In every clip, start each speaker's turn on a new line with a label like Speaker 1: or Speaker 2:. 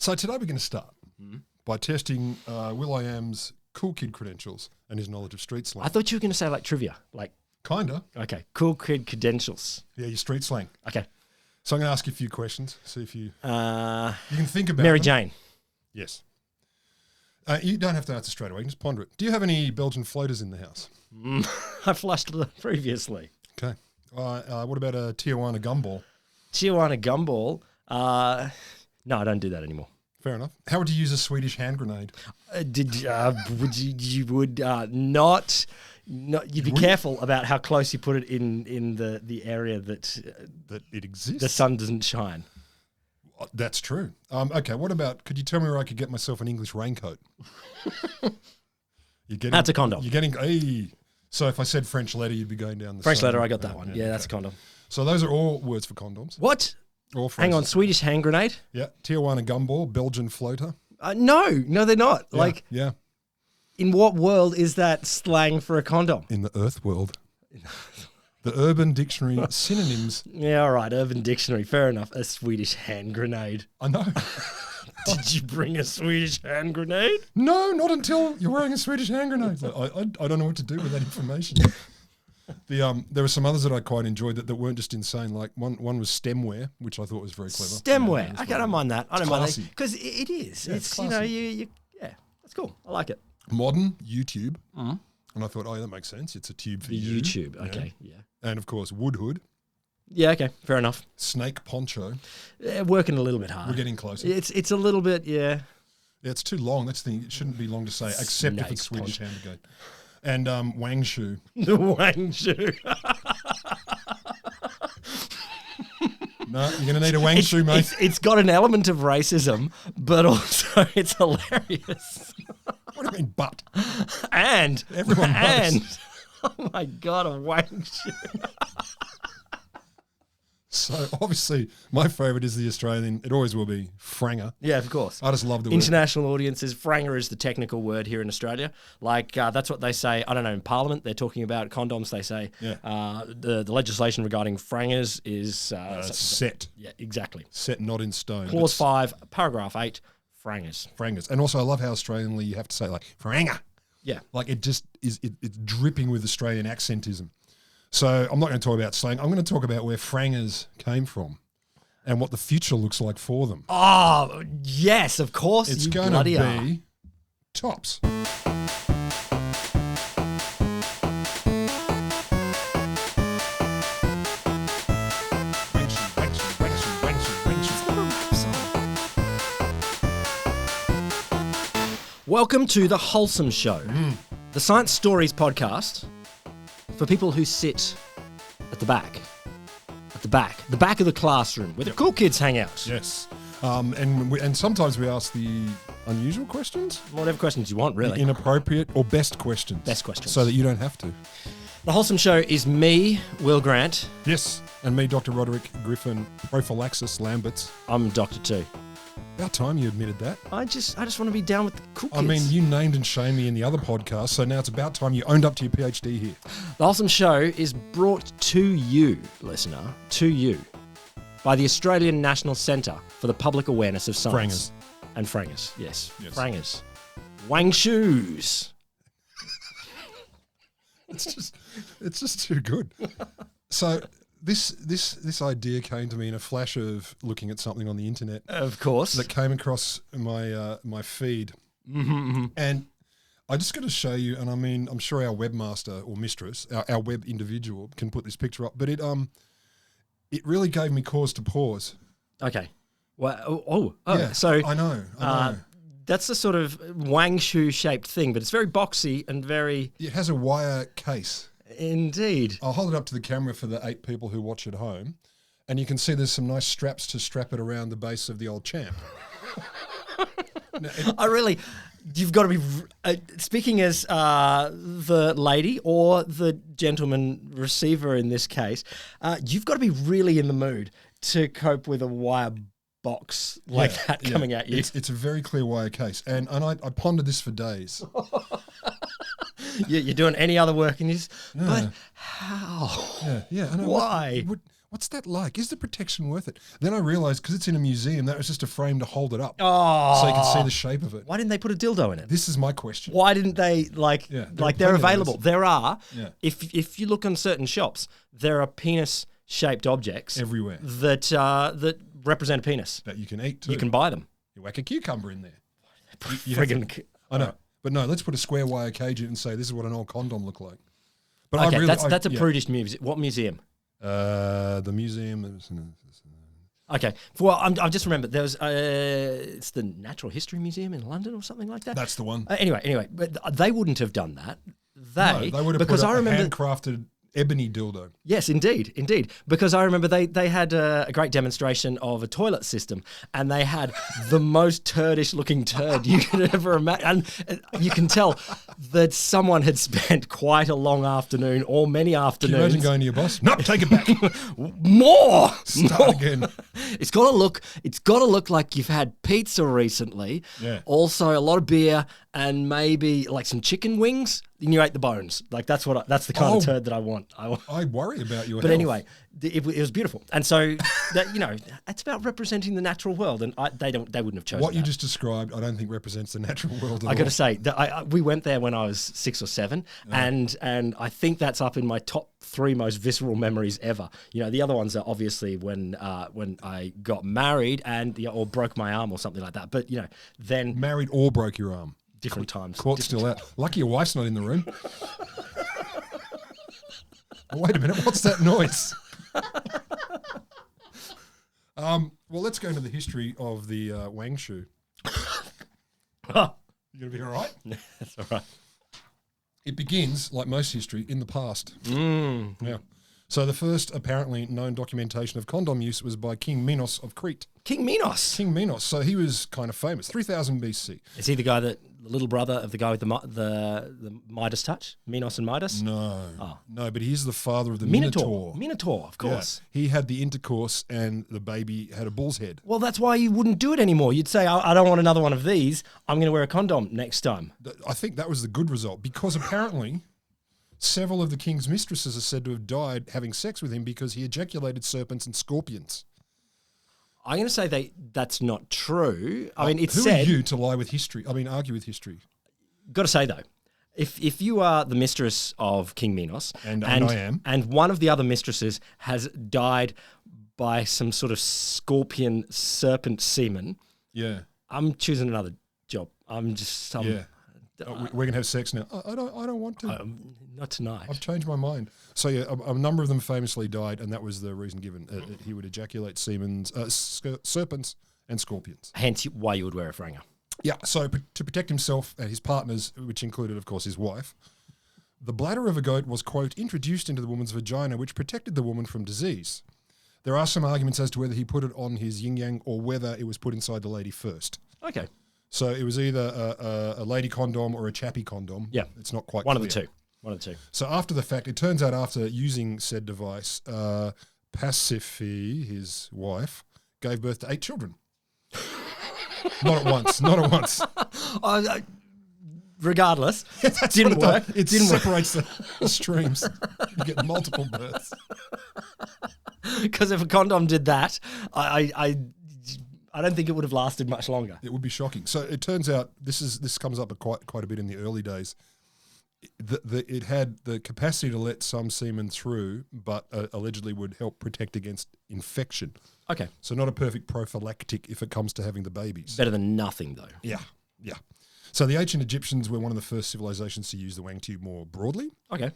Speaker 1: So today we're going to start by testing will.i.am's cool kid credentials and his knowledge of street slang.
Speaker 2: I thought you were going to say like trivia. Like,
Speaker 1: Kinda.
Speaker 2: okay, cool kid credentials.
Speaker 1: Yeah, your street slang.
Speaker 2: Okay.
Speaker 1: So I'm going to ask you a few questions. See if you can think about
Speaker 2: Mary
Speaker 1: them.
Speaker 2: Jane.
Speaker 1: Yes. You don't have to answer straight away. You can just ponder it. Do you have any Belgian floaters in the house?
Speaker 2: I flushed them previously.
Speaker 1: Okay. What about a Tijuana gumball?
Speaker 2: Tijuana gumball. No, I don't do that anymore.
Speaker 1: Fair enough. How would you use a Swedish hand grenade?
Speaker 2: You'd be careful about how close you put it in the area that
Speaker 1: it exists.
Speaker 2: the sun doesn't shine.
Speaker 1: That's true. Okay, what about, could you tell me where I could get myself an English raincoat?
Speaker 2: That's a condom.
Speaker 1: You're getting, hey. So if I said French letter, you'd be going down the
Speaker 2: French
Speaker 1: sun.
Speaker 2: letter, I got that one. Yeah, that's a condom.
Speaker 1: So those are all words for condoms.
Speaker 2: What?
Speaker 1: All
Speaker 2: Hang on, Swedish hand grenade?
Speaker 1: Yeah, Tijuana gumball, Belgian floater.
Speaker 2: No, they're not.
Speaker 1: Yeah.
Speaker 2: In what world is that slang for a condom?
Speaker 1: In the earth world. The Urban Dictionary synonyms.
Speaker 2: Yeah, all right, Urban Dictionary, fair enough. A Swedish hand grenade.
Speaker 1: I know.
Speaker 2: Did you bring a Swedish hand grenade?
Speaker 1: No, not until you're wearing a Swedish hand grenade. I don't know what to do with that information. There were some others that I quite enjoyed that weren't just insane. Like one was stemware, which I thought was very clever.
Speaker 2: Stemware.
Speaker 1: Yeah,
Speaker 2: I don't mind that. I don't mind that. Because it is.
Speaker 1: Yeah,
Speaker 2: it's
Speaker 1: classy.
Speaker 2: yeah, that's cool. I like it.
Speaker 1: Modern, YouTube. And I thought, oh, yeah, that makes sense. It's a tube for you.
Speaker 2: YouTube, okay, yeah.
Speaker 1: And, of course, wood hood.
Speaker 2: Yeah, okay, fair enough.
Speaker 1: Snake poncho.
Speaker 2: Working a little bit hard.
Speaker 1: We're getting closer.
Speaker 2: It's a little bit, yeah.
Speaker 1: Yeah, it's too long. That's the thing. It shouldn't be long to say, except if it's Swedish hand grenade. And wang shoe.
Speaker 2: The wang shoe.
Speaker 1: No, you're going to need a wang shoe, mate.
Speaker 2: It's got an element of racism, but also it's hilarious.
Speaker 1: What do you mean, but?
Speaker 2: And
Speaker 1: Everyone knows.
Speaker 2: Oh my God, a wang shoe.
Speaker 1: So, obviously, my favourite is the Australian. It always will be franger.
Speaker 2: Yeah, of course.
Speaker 1: I just love the word.
Speaker 2: International audiences, franger is the technical word here in Australia. Like, that's what they say, I don't know, in Parliament, they're talking about condoms. They say the legislation regarding frangers is...
Speaker 1: set.
Speaker 2: Yeah, exactly.
Speaker 1: Set, not in stone.
Speaker 2: Clause 5, paragraph 8, frangers.
Speaker 1: Frangers. And also, I love how Australianly you have to say, like, franger.
Speaker 2: Yeah.
Speaker 1: Like, it just is, it's dripping with Australian accentism. So I'm not going to talk about slang. I'm going to talk about where frangers came from and what the future looks like for them.
Speaker 2: Oh, yes, of course.
Speaker 1: It's going to be tops.
Speaker 2: Welcome to the Wholesome Show, the Science Stories podcast for people who sit at the back of the classroom where the cool kids hang out.
Speaker 1: Yes. And sometimes we ask the unusual questions.
Speaker 2: Whatever questions you want, really.
Speaker 1: The inappropriate or best questions.
Speaker 2: Best questions.
Speaker 1: So that you don't have to.
Speaker 2: The Wholesome Show is me, Will Grant.
Speaker 1: Yes. And me, Dr. Roderick Griffin, prophylaxis Lamberts.
Speaker 2: I'm Dr. 2.
Speaker 1: About time you admitted that.
Speaker 2: I just want to be down with the cool kids.
Speaker 1: I mean, you named and shamed me in the other podcast, so now it's about time you owned up to your PhD here.
Speaker 2: The Wholesome Show is brought to you, listener, by the Australian National Centre for the Public Awareness of Science.
Speaker 1: Frangers.
Speaker 2: And frangers, yes. Frangers. Wang shoes.
Speaker 1: It's just too good. So this idea came to me in a flash of looking at something on the internet.
Speaker 2: Of course.
Speaker 1: That came across my feed. And I just got to show you, and I mean, I'm sure our webmaster or mistress, our web individual can put this picture up, but it really gave me cause to pause.
Speaker 2: Okay. Well,
Speaker 1: yeah,
Speaker 2: so
Speaker 1: I know.
Speaker 2: that's the sort of wang shoe shaped thing, but it's very boxy and very...
Speaker 1: It has a wire case.
Speaker 2: Indeed.
Speaker 1: I'll hold it up to the camera for the 8 people who watch at home, and you can see there's some nice straps to strap it around the base of the old champ.
Speaker 2: You've got to be, speaking as the lady or the gentleman receiver in this case, you've got to be really in the mood to cope with a wire box like that coming at you.
Speaker 1: It's a very clear wire case, and I pondered this for days.
Speaker 2: You're doing any other work and but how?
Speaker 1: Yeah, I know.
Speaker 2: Why?
Speaker 1: What's that like? Is the protection worth it? Then I realised, because it's in a museum, that was just a frame to hold it up.
Speaker 2: Oh.
Speaker 1: So you can see the shape of it.
Speaker 2: Why didn't they put a dildo in it?
Speaker 1: This is my question.
Speaker 2: Why didn't they, they're available. There are, if you look on certain shops, there are penis-shaped objects.
Speaker 1: Everywhere.
Speaker 2: That represent a penis.
Speaker 1: That you can eat too.
Speaker 2: You can buy them.
Speaker 1: You whack a cucumber in there.
Speaker 2: I
Speaker 1: know. But no, let's put a square wire cage in and say this is what an old condom looked like. But
Speaker 2: okay, that's a prudish museum. What museum?
Speaker 1: The museum.
Speaker 2: Okay. Well, I just remembered there was it's the Natural History Museum in London or something like that.
Speaker 1: That's the one.
Speaker 2: Anyway, but they wouldn't have done that.
Speaker 1: They would have
Speaker 2: because
Speaker 1: put
Speaker 2: I remember
Speaker 1: handcrafted ebony dildo.
Speaker 2: Yes, indeed. Because I remember they had a great demonstration of a toilet system, and they had the most turdish looking turd you could ever imagine. And you can tell that someone had spent quite a long afternoon or many afternoons.
Speaker 1: Can you imagine going to your boss? Nope, take it back.
Speaker 2: More.
Speaker 1: Start again.
Speaker 2: It's got to look like you've had pizza recently.
Speaker 1: Yeah.
Speaker 2: Also a lot of beer and maybe like some chicken wings. And you ate the bones. Like that's the kind of turd that I want.
Speaker 1: I worry about your
Speaker 2: But
Speaker 1: health.
Speaker 2: anyway, it was beautiful. And so that, it's about representing the natural world, and they wouldn't have chosen
Speaker 1: what you
Speaker 2: that.
Speaker 1: just described. I don't think represents the natural world at
Speaker 2: I got
Speaker 1: all.
Speaker 2: to say that we went there when I was 6 or 7, and I think that's up in my top 3 most visceral memories ever. The other ones are obviously when I got married and or broke my arm or something like that. But then
Speaker 1: Married or broke your arm.
Speaker 2: Different times.
Speaker 1: Court's still out. Lucky your wife's not in the room. Oh, wait a minute. What's that noise? Well, let's go into the history of the Wang shoe. You going to be all right?
Speaker 2: That's all right.
Speaker 1: It begins, like most history, in the past.
Speaker 2: Yeah.
Speaker 1: So the first apparently known documentation of condom use was by King Minos of Crete.
Speaker 2: King Minos.
Speaker 1: King Minos. So he was kind of famous. 3000 BC.
Speaker 2: Is he the little brother of the guy with the Midas touch? Minos and Midas?
Speaker 1: No.
Speaker 2: Oh.
Speaker 1: No, but he's the father of the Minotaur.
Speaker 2: Minotaur, of course.
Speaker 1: Yeah. He had the intercourse and the baby had a bull's head.
Speaker 2: Well, that's why you wouldn't do it anymore. You'd say, I don't want another one of these. I'm going to wear a condom next time.
Speaker 1: I think that was the good result because apparently several of the king's mistresses are said to have died having sex with him because he ejaculated serpents and scorpions.
Speaker 2: I'm going to say that's not true. I mean, it's
Speaker 1: who
Speaker 2: said...
Speaker 1: are you to lie with history? I mean, argue with history.
Speaker 2: Got to say, though, if you are the mistress of King Minos...
Speaker 1: And I am.
Speaker 2: And one of the other mistresses has died by some sort of scorpion serpent semen...
Speaker 1: Yeah.
Speaker 2: I'm choosing another job. Yeah.
Speaker 1: We're going to have sex now. I don't want to.
Speaker 2: Not tonight.
Speaker 1: I've changed my mind. So yeah, a number of them famously died, and that was the reason given. He would ejaculate serpents and scorpions.
Speaker 2: Hence why you would wear a faranga.
Speaker 1: Yeah, so to protect himself and his partners, which included, of course, his wife, the bladder of a goat was, quote, introduced into the woman's vagina, which protected the woman from disease. There are some arguments as to whether he put it on his yin-yang or whether it was put inside the lady first.
Speaker 2: Okay.
Speaker 1: So it was either a lady condom or a chappy condom.
Speaker 2: Yeah.
Speaker 1: It's not quite
Speaker 2: One
Speaker 1: clear.
Speaker 2: of the two.
Speaker 1: So after the fact, it turns out after using said device, Pasiphae, his wife, gave birth to 8 children. Not at once.
Speaker 2: Regardless, it didn't work.
Speaker 1: It separates the streams. You get multiple births.
Speaker 2: Because if a condom did that, I don't think it would have lasted much longer.
Speaker 1: It would be shocking. So it turns out this comes up quite a bit in the early days. It had the capacity to let some semen through, but allegedly would help protect against infection.
Speaker 2: Okay.
Speaker 1: So not a perfect prophylactic if it comes to having the babies.
Speaker 2: Better than nothing, though.
Speaker 1: Yeah. So the ancient Egyptians were one of the first civilizations to use the wang tube more broadly.
Speaker 2: Okay.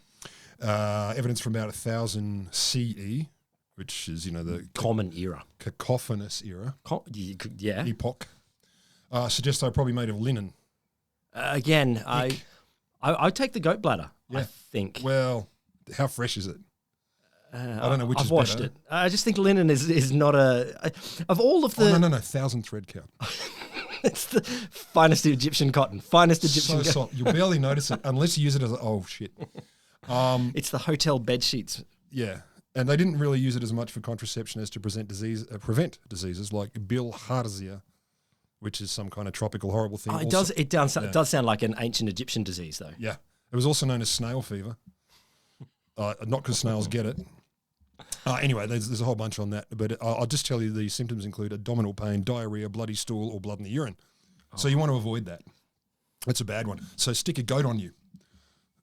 Speaker 1: Evidence from about 1000 CE, which is, the
Speaker 2: common era.
Speaker 1: Cacophonous era.
Speaker 2: Yeah.
Speaker 1: Epoch. Suggests they were probably made of linen.
Speaker 2: Again, I take the goat bladder,
Speaker 1: Yeah.
Speaker 2: I think.
Speaker 1: Well, how fresh is it? I don't know which
Speaker 2: I've
Speaker 1: is
Speaker 2: washed
Speaker 1: better.
Speaker 2: it. I just think linen is not of all of the...
Speaker 1: No, 1000 thread count.
Speaker 2: It's the finest Egyptian cotton. Finest Egyptian cotton.
Speaker 1: So soft. You'll barely notice it unless you use it as oh, shit.
Speaker 2: It's the hotel bed sheets.
Speaker 1: Yeah. And they didn't really use it as much for contraception as to prevent diseases like bilharzia, which is some kind of tropical horrible thing.
Speaker 2: It does sound like an ancient Egyptian disease, though.
Speaker 1: Yeah. It was also known as snail fever. Not because snails get it. Anyway, there's a whole bunch on that, but I'll just tell you the symptoms include abdominal pain, diarrhea, bloody stool, or blood in the urine. So you want to avoid that. That's a bad one. So stick a goat on you.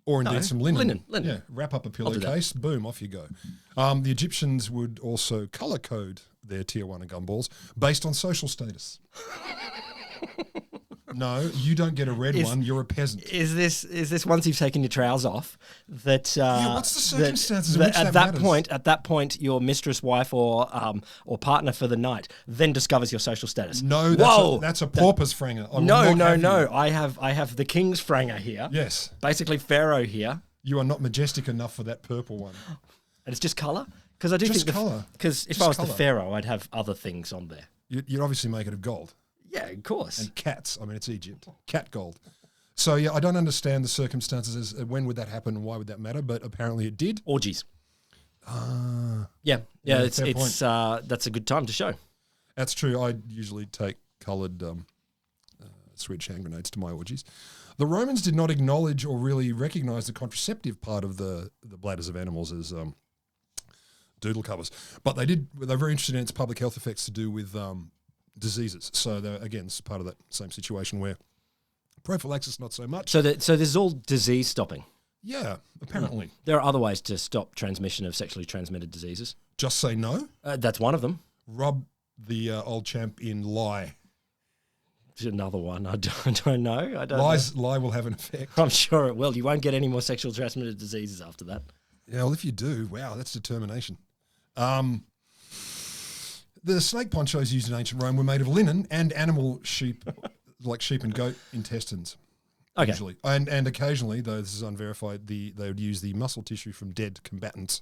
Speaker 1: Or indeed some linen.
Speaker 2: Linen.
Speaker 1: Yeah, wrap up a pillowcase, boom, off you go. The Egyptians would also colour code their Tijuana gumballs based on social status. No, you don't get a red one. You're a peasant.
Speaker 2: Is this once you've taken your trowels off that?
Speaker 1: What's the circumstances in which that matters?
Speaker 2: At that point, your mistress, wife, or partner for the night then discovers your social status.
Speaker 1: No, that's a pauper's franger.
Speaker 2: No. I have the king's franger here.
Speaker 1: Yes,
Speaker 2: basically Pharaoh here.
Speaker 1: You are not majestic enough for that purple one.
Speaker 2: And it's just colour? Because I do
Speaker 1: just
Speaker 2: think
Speaker 1: colour.
Speaker 2: Because if I was the Pharaoh, I'd have other things on there.
Speaker 1: You'd obviously make it of gold.
Speaker 2: Yeah, of course.
Speaker 1: And cats. I mean, it's Egypt. Cat gold. So, yeah, I don't understand the circumstances as when would that happen and why would that matter, but apparently it did.
Speaker 2: Orgies. Yeah, it's that's a good time to show.
Speaker 1: That's true. I usually take coloured Swedish hand grenades to my orgies. The Romans did not acknowledge or really recognise the contraceptive part of the bladders of animals as doodle covers, but they're very interested in its public health effects to do with diseases. So again, it's part of that same situation where prophylaxis not so much.
Speaker 2: So this is all disease stopping.
Speaker 1: Yeah, apparently.
Speaker 2: There are other ways to stop transmission of sexually transmitted diseases.
Speaker 1: Just say no.
Speaker 2: That's one of them.
Speaker 1: Rub the old champ in lye.
Speaker 2: Another one. I don't know. I don't.
Speaker 1: Lye will have an effect.
Speaker 2: I'm sure it will. You won't get any more sexually transmitted diseases after that.
Speaker 1: Yeah, well, if you do, wow, that's determination. The snake ponchos used in ancient Rome were made of linen and animal sheep, like sheep and goat intestines.
Speaker 2: Okay.
Speaker 1: Usually. And occasionally, though this is unverified, they would use the muscle tissue from dead combatants.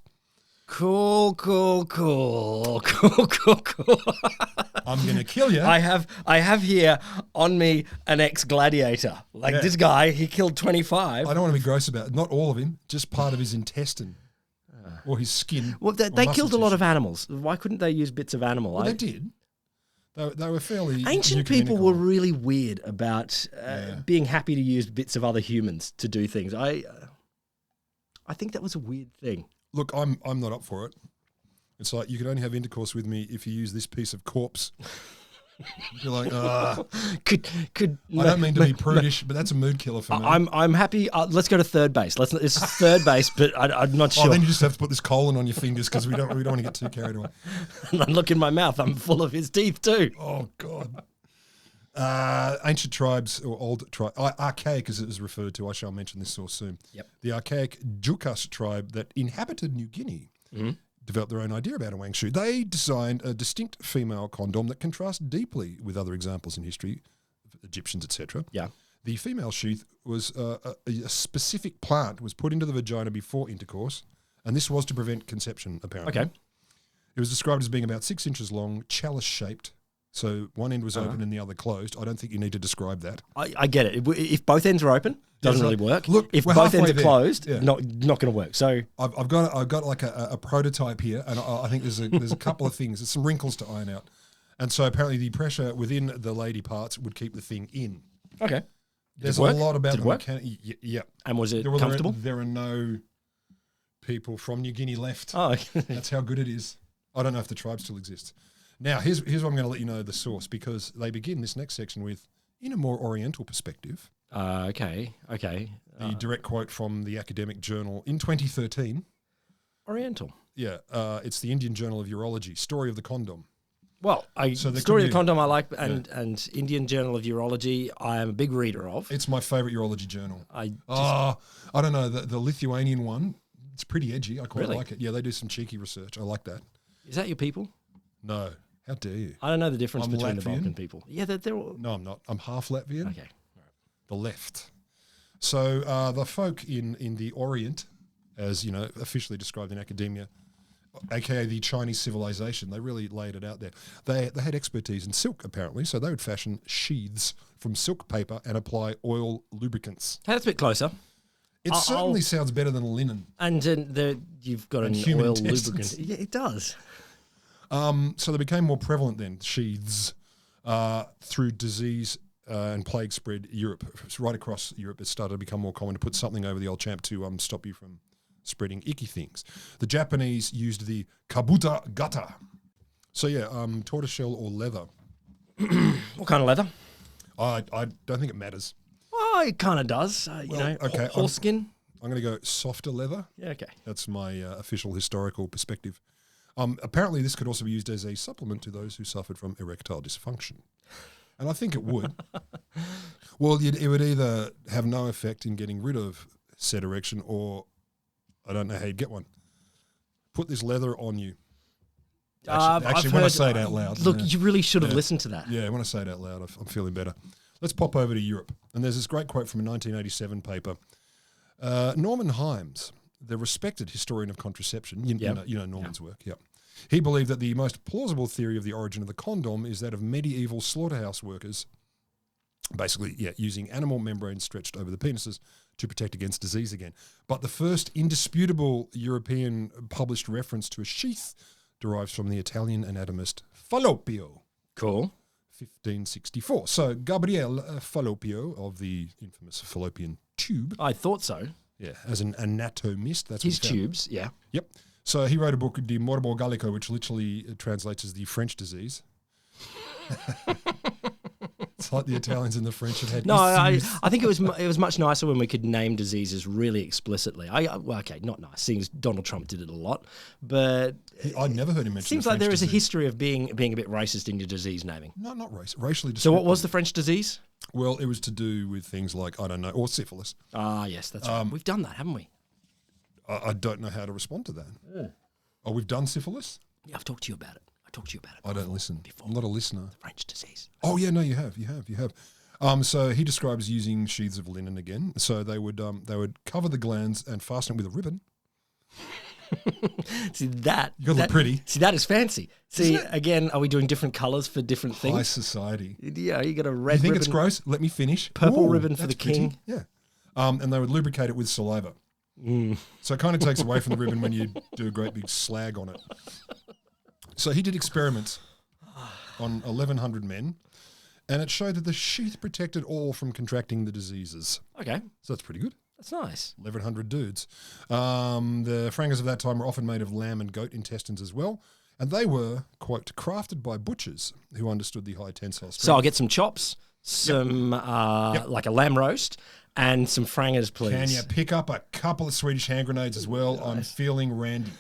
Speaker 2: Cool.
Speaker 1: I'm going to kill you.
Speaker 2: I have here on me an ex-gladiator. This guy, he killed 25.
Speaker 1: I don't want to be gross about it. Not all of him, just part of his intestine. Or his skin.
Speaker 2: Well, they killed a lot of animals. Why couldn't they use bits of animal?
Speaker 1: Well, they did. They were fairly...
Speaker 2: Ancient people were really weird about being happy to use bits of other humans to do things. I think that was a weird thing.
Speaker 1: Look, I'm not up for it. It's like, you can only have intercourse with me if you use this piece of corpse. You're like,
Speaker 2: could
Speaker 1: I don't mean to be prudish, but that's a mood killer for me.
Speaker 2: I'm happy. Let's go to third base. It's third base, but I'm not sure.
Speaker 1: Oh, then you just have to put this colon on your fingers because we don't want to get too carried away.
Speaker 2: And I look in my mouth. I'm full of his teeth too.
Speaker 1: Oh God. Ancient tribes or old tribe, archaic as it was referred to. I shall mention this source soon.
Speaker 2: Yep.
Speaker 1: The archaic Jukas tribe that inhabited New Guinea. Mm-hmm. Developed their own idea about a wang shoe. They designed a distinct female condom that contrasts deeply with other examples in history, Egyptians, etc.
Speaker 2: Yeah.
Speaker 1: The female sheath was a specific plant was put into the vagina before intercourse, and this was to prevent conception, apparently.
Speaker 2: Okay.
Speaker 1: It was described as being about 6 inches long, chalice-shaped, so one end was open and the other closed. I don't think you need to describe that.
Speaker 2: I get it. If both ends are open, doesn't really work.
Speaker 1: Look,
Speaker 2: if both ends are closed, not going to work. So
Speaker 1: I've got like a prototype here, and I think there's a couple of things. There's some wrinkles to iron out, and so apparently the pressure within the lady parts would keep the thing in.
Speaker 2: Okay.
Speaker 1: There's a lot about the
Speaker 2: mechanic.
Speaker 1: Yeah.
Speaker 2: And was it comfortable?
Speaker 1: There are no people from New Guinea left.
Speaker 2: Oh, okay.
Speaker 1: That's how good it is. I don't know if the tribe still exists. Now, here's what I'm going to let you know the source, because they begin this next section with, in a more oriental perspective.
Speaker 2: Okay.
Speaker 1: The direct quote from the academic journal in 2013.
Speaker 2: Oriental.
Speaker 1: Yeah, it's the Indian Journal of Urology, Story of the Condom.
Speaker 2: Well, Story of the Condom I like, and Indian Journal of Urology I am a big reader of.
Speaker 1: It's my favourite urology journal.
Speaker 2: I
Speaker 1: don't know, the Lithuanian one, it's pretty edgy. I quite
Speaker 2: Really?
Speaker 1: like it. Yeah, they do some cheeky research. I like that.
Speaker 2: Is that your people?
Speaker 1: No. How dare you?
Speaker 2: I don't know the difference
Speaker 1: I'm
Speaker 2: between
Speaker 1: Latvian.
Speaker 2: the Balkan people. Yeah, they're all...
Speaker 1: No, I'm not. I'm half Latvian.
Speaker 2: Okay.
Speaker 1: The left. So the folk in the Orient, as you know, officially described in academia, aka the Chinese civilization, they really laid it out there. They had expertise in silk, apparently, so they would fashion sheaths from silk paper and apply oil lubricants.
Speaker 2: Hey, that's a bit closer.
Speaker 1: It certainly sounds better than linen.
Speaker 2: And you've got an
Speaker 1: human
Speaker 2: oil
Speaker 1: intestines.
Speaker 2: lubricant. Yeah, it does.
Speaker 1: So they became more prevalent then, sheaths, through disease and plague spread Europe. Right across Europe, it started to become more common to put something over the old champ to stop you from spreading icky things. The Japanese used the kabuta gata. So yeah, tortoiseshell or leather.
Speaker 2: What kind of leather?
Speaker 1: I don't think it matters.
Speaker 2: Oh, it kind of does.
Speaker 1: okay,
Speaker 2: horse skin.
Speaker 1: I'm going to go softer leather.
Speaker 2: Yeah, okay.
Speaker 1: That's my official historical perspective. Apparently, this could also be used as a supplement to those who suffered from erectile dysfunction. And I think it would. Well, it would either have no effect in getting rid of said erection, or I don't know how you'd get one. Put this leather on you. Actually, when I say it out loud.
Speaker 2: Look, you really should have listened to that.
Speaker 1: Yeah, when I say it out loud, I'm feeling better. Let's pop over to Europe. And there's this great quote from a 1987 paper. Norman Himes, the respected historian of contraception, you know Norman's work, yeah. He believed that the most plausible theory of the origin of the condom is that of medieval slaughterhouse workers, basically, using animal membranes stretched over the penises to protect against disease again. But the first indisputable European published reference to a sheath derives from the Italian anatomist Falloppio.
Speaker 2: Cool.
Speaker 1: 1564. So Gabriele Falloppio of the infamous fallopian tube.
Speaker 2: I thought so.
Speaker 1: Yeah, as an anatomist. That's
Speaker 2: his tubes, yeah.
Speaker 1: Yep. So he wrote a book, De Morbo Gallico, which literally translates as the French disease. It's like the Italians and the French have had.
Speaker 2: No, I think it was much nicer when we could name diseases really explicitly. Okay, not nice, seeing as Donald Trump did it a lot, but
Speaker 1: I never heard him mention.
Speaker 2: Seems
Speaker 1: the
Speaker 2: like
Speaker 1: French
Speaker 2: there is a
Speaker 1: disease.
Speaker 2: history of being a bit racist in your disease naming.
Speaker 1: No, not racially.
Speaker 2: So what was the French disease?
Speaker 1: Well, it was to do with things like, I don't know, or syphilis.
Speaker 2: Ah, yes, that's right. We've done that, haven't we?
Speaker 1: I don't know how to respond to that. Yeah. Oh, we've done syphilis?
Speaker 2: Yeah, I've talked to you about it.
Speaker 1: I don't listen. I'm not a listener.
Speaker 2: The French disease.
Speaker 1: Oh yeah, no, you have. So he describes using sheaths of linen again. So they would cover the glands and fasten it with a ribbon.
Speaker 2: See that?
Speaker 1: You gotta look pretty.
Speaker 2: See, that is fancy. See, again, are we doing different colours for different things?
Speaker 1: High society.
Speaker 2: Yeah, you got a red.
Speaker 1: You think
Speaker 2: ribbon,
Speaker 1: it's gross? Let me finish.
Speaker 2: Purple ribbon for the
Speaker 1: pretty.
Speaker 2: king.
Speaker 1: Yeah. And they would lubricate it with saliva. So it kind of takes away from the ribbon when you do a great big slag on it. So he did experiments on 1,100 men, and it showed that the sheath protected all from contracting the diseases.
Speaker 2: Okay.
Speaker 1: So that's pretty good.
Speaker 2: That's nice.
Speaker 1: 1,100 dudes. The frangas of that time were often made of lamb and goat intestines as well, and they were, quote, crafted by butchers who understood the high tensile strength.
Speaker 2: So I'll get some chops, some like a lamb roast, and some frangas, please.
Speaker 1: Can you pick up a couple of Swedish hand grenades as well? Nice. I'm feeling randy.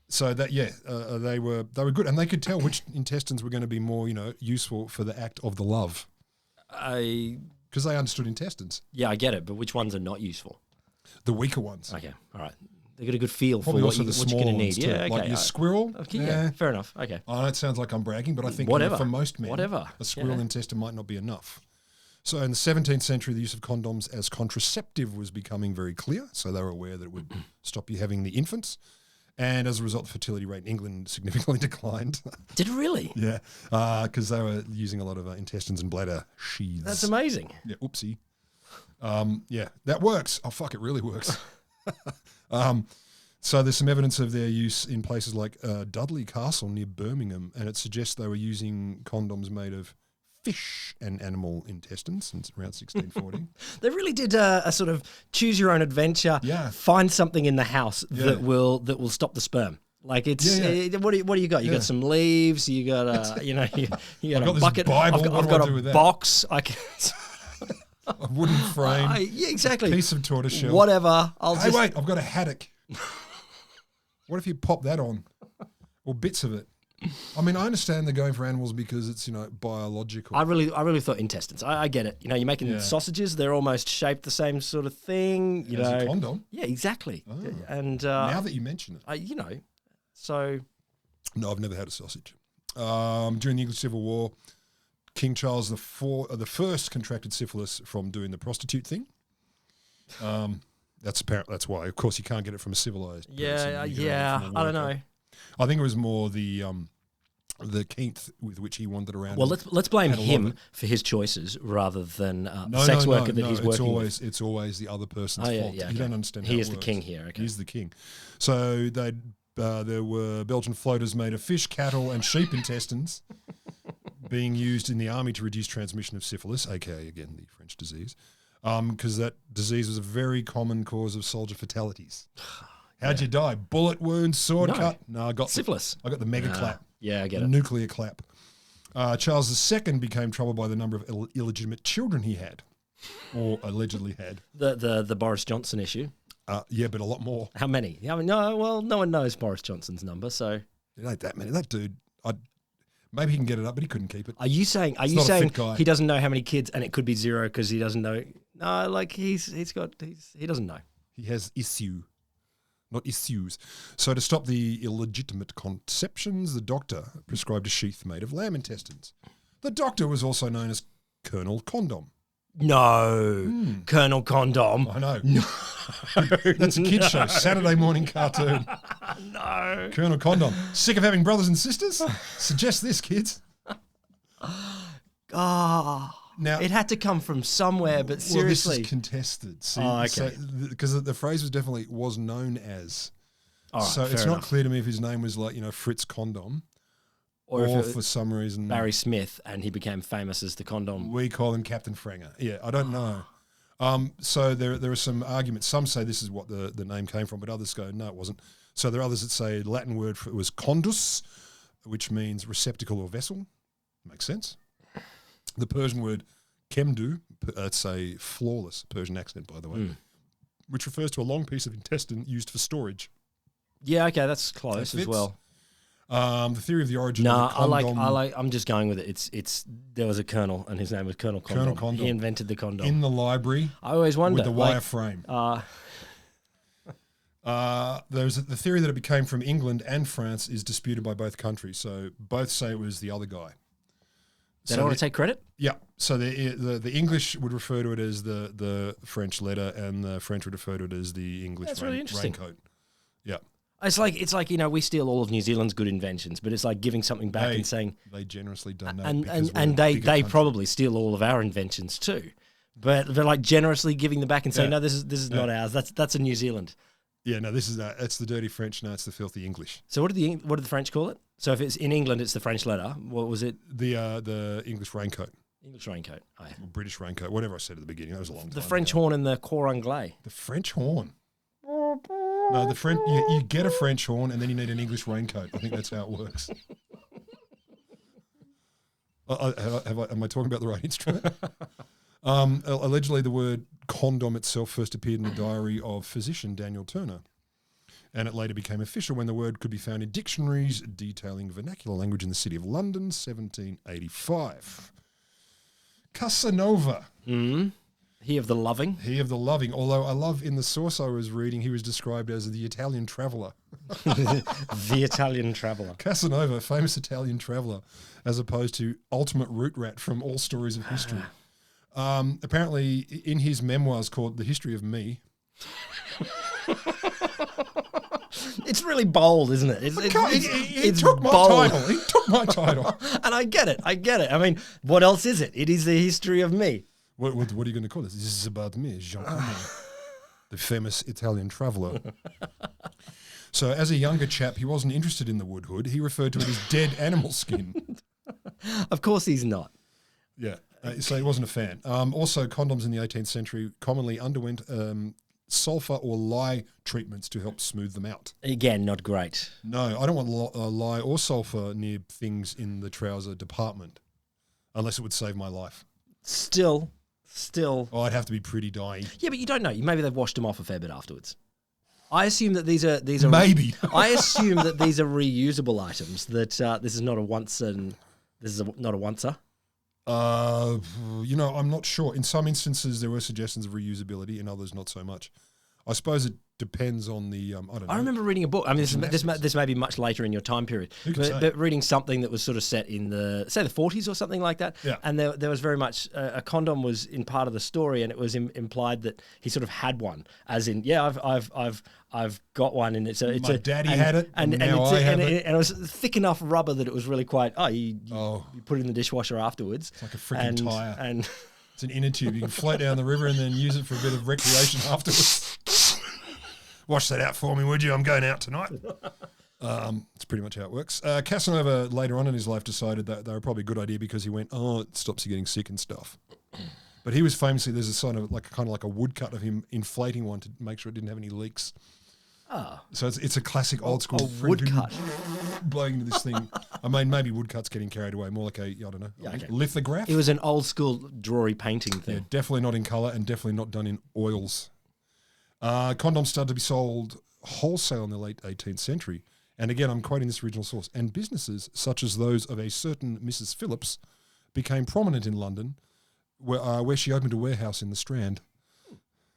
Speaker 1: So that they were good, and they could tell which intestines were going to be more useful for the act of the love. Because they understood intestines.
Speaker 2: Yeah, I get it, but which ones are not useful?
Speaker 1: The weaker ones.
Speaker 2: Okay, all right. They got a good feel
Speaker 1: Probably
Speaker 2: for
Speaker 1: also
Speaker 2: what
Speaker 1: the
Speaker 2: you're going to
Speaker 1: ones
Speaker 2: need.
Speaker 1: too.
Speaker 2: Yeah, okay.
Speaker 1: Like your squirrel.
Speaker 2: Okay, yeah, fair enough. Okay.
Speaker 1: I know it sounds like I'm bragging, but I think for most men, a squirrel intestine might not be enough. So in the 17th century, the use of condoms as contraceptive was becoming very clear. So they were aware that it would stop you having the infants. And as a result, the fertility rate in England significantly declined.
Speaker 2: Did it really?
Speaker 1: Yeah, because they were using a lot of intestines and bladder sheaths.
Speaker 2: That's amazing.
Speaker 1: Yeah, oopsie. Yeah, that works. Oh, fuck, it really works. So there's some evidence of their use in places like Dudley Castle near Birmingham, and it suggests they were using condoms made of fish and animal intestines since around 1640.
Speaker 2: They really did a sort of choose your own adventure.
Speaker 1: Yeah.
Speaker 2: Find something in the house that will stop the sperm. Like it's what do you got? You got some leaves. You got you got a bucket. I've got a box. I can.
Speaker 1: A wooden frame.
Speaker 2: Yeah, exactly.
Speaker 1: Piece of tortoiseshell.
Speaker 2: Whatever.
Speaker 1: Wait, I've got a haddock. What if you pop that on, or bits of it? I mean, I understand they're going for animals because it's biological.
Speaker 2: I really thought intestines. I get it. You're making sausages. They're almost shaped the same sort of thing.
Speaker 1: As a condom.
Speaker 2: Yeah, exactly. Oh. And
Speaker 1: now that you mention it,
Speaker 2: so.
Speaker 1: No, I've never had a sausage. During the English Civil War, King Charles the First contracted syphilis from doing the prostitute thing. That's apparent. That's why. Of course, you can't get it from a civilized.
Speaker 2: Yeah. I don't know.
Speaker 1: I think it was more the keenth with which he wandered around.
Speaker 2: Well, let's blame him for his choices rather than the sex worker that he's working with.
Speaker 1: It's always the other person's fault.
Speaker 2: Yeah,
Speaker 1: you don't understand.
Speaker 2: He is the king here. Okay,
Speaker 1: he's the king. So there were Belgian floaters made of fish, cattle, and sheep intestines being used in the army to reduce transmission of syphilis, aka again the French disease. because that disease was a very common cause of soldier fatalities. How'd you die? Bullet wounds, sword cut? No, I got
Speaker 2: syphilis.
Speaker 1: I got the mega clap.
Speaker 2: Yeah, I get
Speaker 1: the
Speaker 2: it.
Speaker 1: Nuclear clap. Charles II became troubled by the number of illegitimate children he had, or allegedly had.
Speaker 2: The Boris Johnson issue.
Speaker 1: Yeah, but a lot more.
Speaker 2: How many? I mean, no one knows Boris Johnson's number, so
Speaker 1: It ain't that many. That dude, maybe he can get it up, but he couldn't keep it.
Speaker 2: Are you saying he doesn't know how many kids, and it could be 0 because he doesn't know? No, like he doesn't know.
Speaker 1: He has not issues. So to stop the illegitimate conceptions, the doctor prescribed a sheath made of lamb intestines. The doctor was also known as Colonel Condom.
Speaker 2: No, Colonel Condom.
Speaker 1: I know. No. That's a kid's show. Saturday morning cartoon.
Speaker 2: No.
Speaker 1: Colonel Condom. Sick of having brothers and sisters? Suggest this, kids.
Speaker 2: Now, it had to come from somewhere, but seriously.
Speaker 1: Well, this is contested. See,
Speaker 2: okay.
Speaker 1: Because the phrase was known as.
Speaker 2: All right,
Speaker 1: so it's
Speaker 2: enough.
Speaker 1: not clear to me if his name was Fritz Condom. Or for some reason
Speaker 2: Barry Smith, and he became famous as the condom.
Speaker 1: We call him Captain Franger. Yeah, I don't know. So there are some arguments. Some say this is what the name came from, but others go, no, it wasn't. So there are others that say the Latin word for it was condus, which means receptacle or vessel. Makes sense. The Persian word kemdu, it's a flawless Persian accent, by the way, which refers to a long piece of intestine used for storage.
Speaker 2: Yeah, okay, that's close as well.
Speaker 1: The theory of the origin of the condom.
Speaker 2: I'm just going with it. There was a colonel, and his name was Colonel Condom.
Speaker 1: Colonel Condom.
Speaker 2: He invented the condom.
Speaker 1: In the library.
Speaker 2: I always wonder.
Speaker 1: With the wire frame. There's the theory that it became from England and France is disputed by both countries. So both say it was the other guy.
Speaker 2: They don't want to take credit?
Speaker 1: Yeah. So the English would refer to it as the French letter, and the French would refer to it as the English
Speaker 2: really interesting.
Speaker 1: raincoat. Yeah.
Speaker 2: It's like we steal all of New Zealand's good inventions, but it's like giving something back and saying
Speaker 1: they generously donate,
Speaker 2: and they probably steal all of our inventions too, but they're like generously giving them back and saying no, this is not ours. That's a New Zealand. Yeah, no,
Speaker 1: it's the dirty French. No, it's the filthy English.
Speaker 2: So what did the French call it? So if it's in England, it's the French letter. What was it?
Speaker 1: The English raincoat.
Speaker 2: English raincoat. Oh, yeah.
Speaker 1: Or British raincoat. Whatever I said at the beginning. That was a long time.
Speaker 2: The French horn and the cor anglais.
Speaker 1: The French horn. No, the French. You get a French horn and then you need an English raincoat. I think that's how it works. Am I talking about the right instrument? Allegedly, the word condom itself first appeared in the diary of physician Daniel Turner, and it later became official when the word could be found in dictionaries detailing vernacular language in the city of London, 1785. Casanova.
Speaker 2: He of the loving.
Speaker 1: Although I love in the source I was reading, he was described as the Italian traveller.
Speaker 2: The Italian traveller.
Speaker 1: Casanova, famous Italian traveller, as opposed to ultimate root rat from all stories of history. Apparently, in his memoirs called The History of Me.
Speaker 2: It's really bold, isn't it?
Speaker 1: It took my title. He took my title.
Speaker 2: And I get it. I mean, what else is it? It is the history of me.
Speaker 1: What are you going to call this? This is about me, Jean the famous Italian traveller. So as a younger chap, he wasn't interested in the wood hood. He referred to it as dead animal skin.
Speaker 2: Of course he's not.
Speaker 1: Yeah. So he wasn't a fan. Also, condoms in the 18th century commonly underwent sulfur or lye treatments to help smooth them out.
Speaker 2: Again, not great.
Speaker 1: No, I don't want lye or sulfur near things in the trouser department, unless it would save my life.
Speaker 2: Still.
Speaker 1: Oh, I'd have to be pretty dying.
Speaker 2: Yeah, but you don't know. Maybe they've washed them off a fair bit afterwards. I assume that these are
Speaker 1: maybe.
Speaker 2: I assume that these are reusable items. That this is not a once and this is not a oncer.
Speaker 1: I'm not sure. In some instances, there were suggestions of reusability. In others, not so much. I suppose it depends on the. I don't know.
Speaker 2: I remember reading a book. I mean, this may be much later in your time period, but reading something that was sort of set in the 40s or something like that.
Speaker 1: Yeah.
Speaker 2: And there was very much a condom was in part of the story, and it was implied that he sort of had one, as in, yeah, I've got one, and
Speaker 1: my daddy had it, and now I have it.
Speaker 2: And it was thick enough rubber that it was really quite. You put it in the dishwasher afterwards.
Speaker 1: It's like a freaking tire.
Speaker 2: And
Speaker 1: it's an inner tube. You can float down the river and then use it for a bit of recreation afterwards. Wash that out for me, would you? I'm going out tonight. That's pretty much how it works. Casanova later on in his life decided that they were probably a good idea because he went, it stops you getting sick and stuff. But he was famously, there's a kind of like a woodcut of him inflating one to make sure it didn't have any leaks.
Speaker 2: Oh.
Speaker 1: So it's a classic old school
Speaker 2: woodcut.
Speaker 1: blowing into this thing. I mean, maybe woodcut's getting carried away. More like I don't know, lithograph.
Speaker 2: It was an old school drawery painting thing.
Speaker 1: Yeah, definitely not in colour and definitely not done in oils. Condoms started to be sold wholesale in the late 18th century. And again, I'm quoting this original source. And businesses such as those of a certain Mrs. Phillips became prominent in London, where she opened a warehouse in the Strand,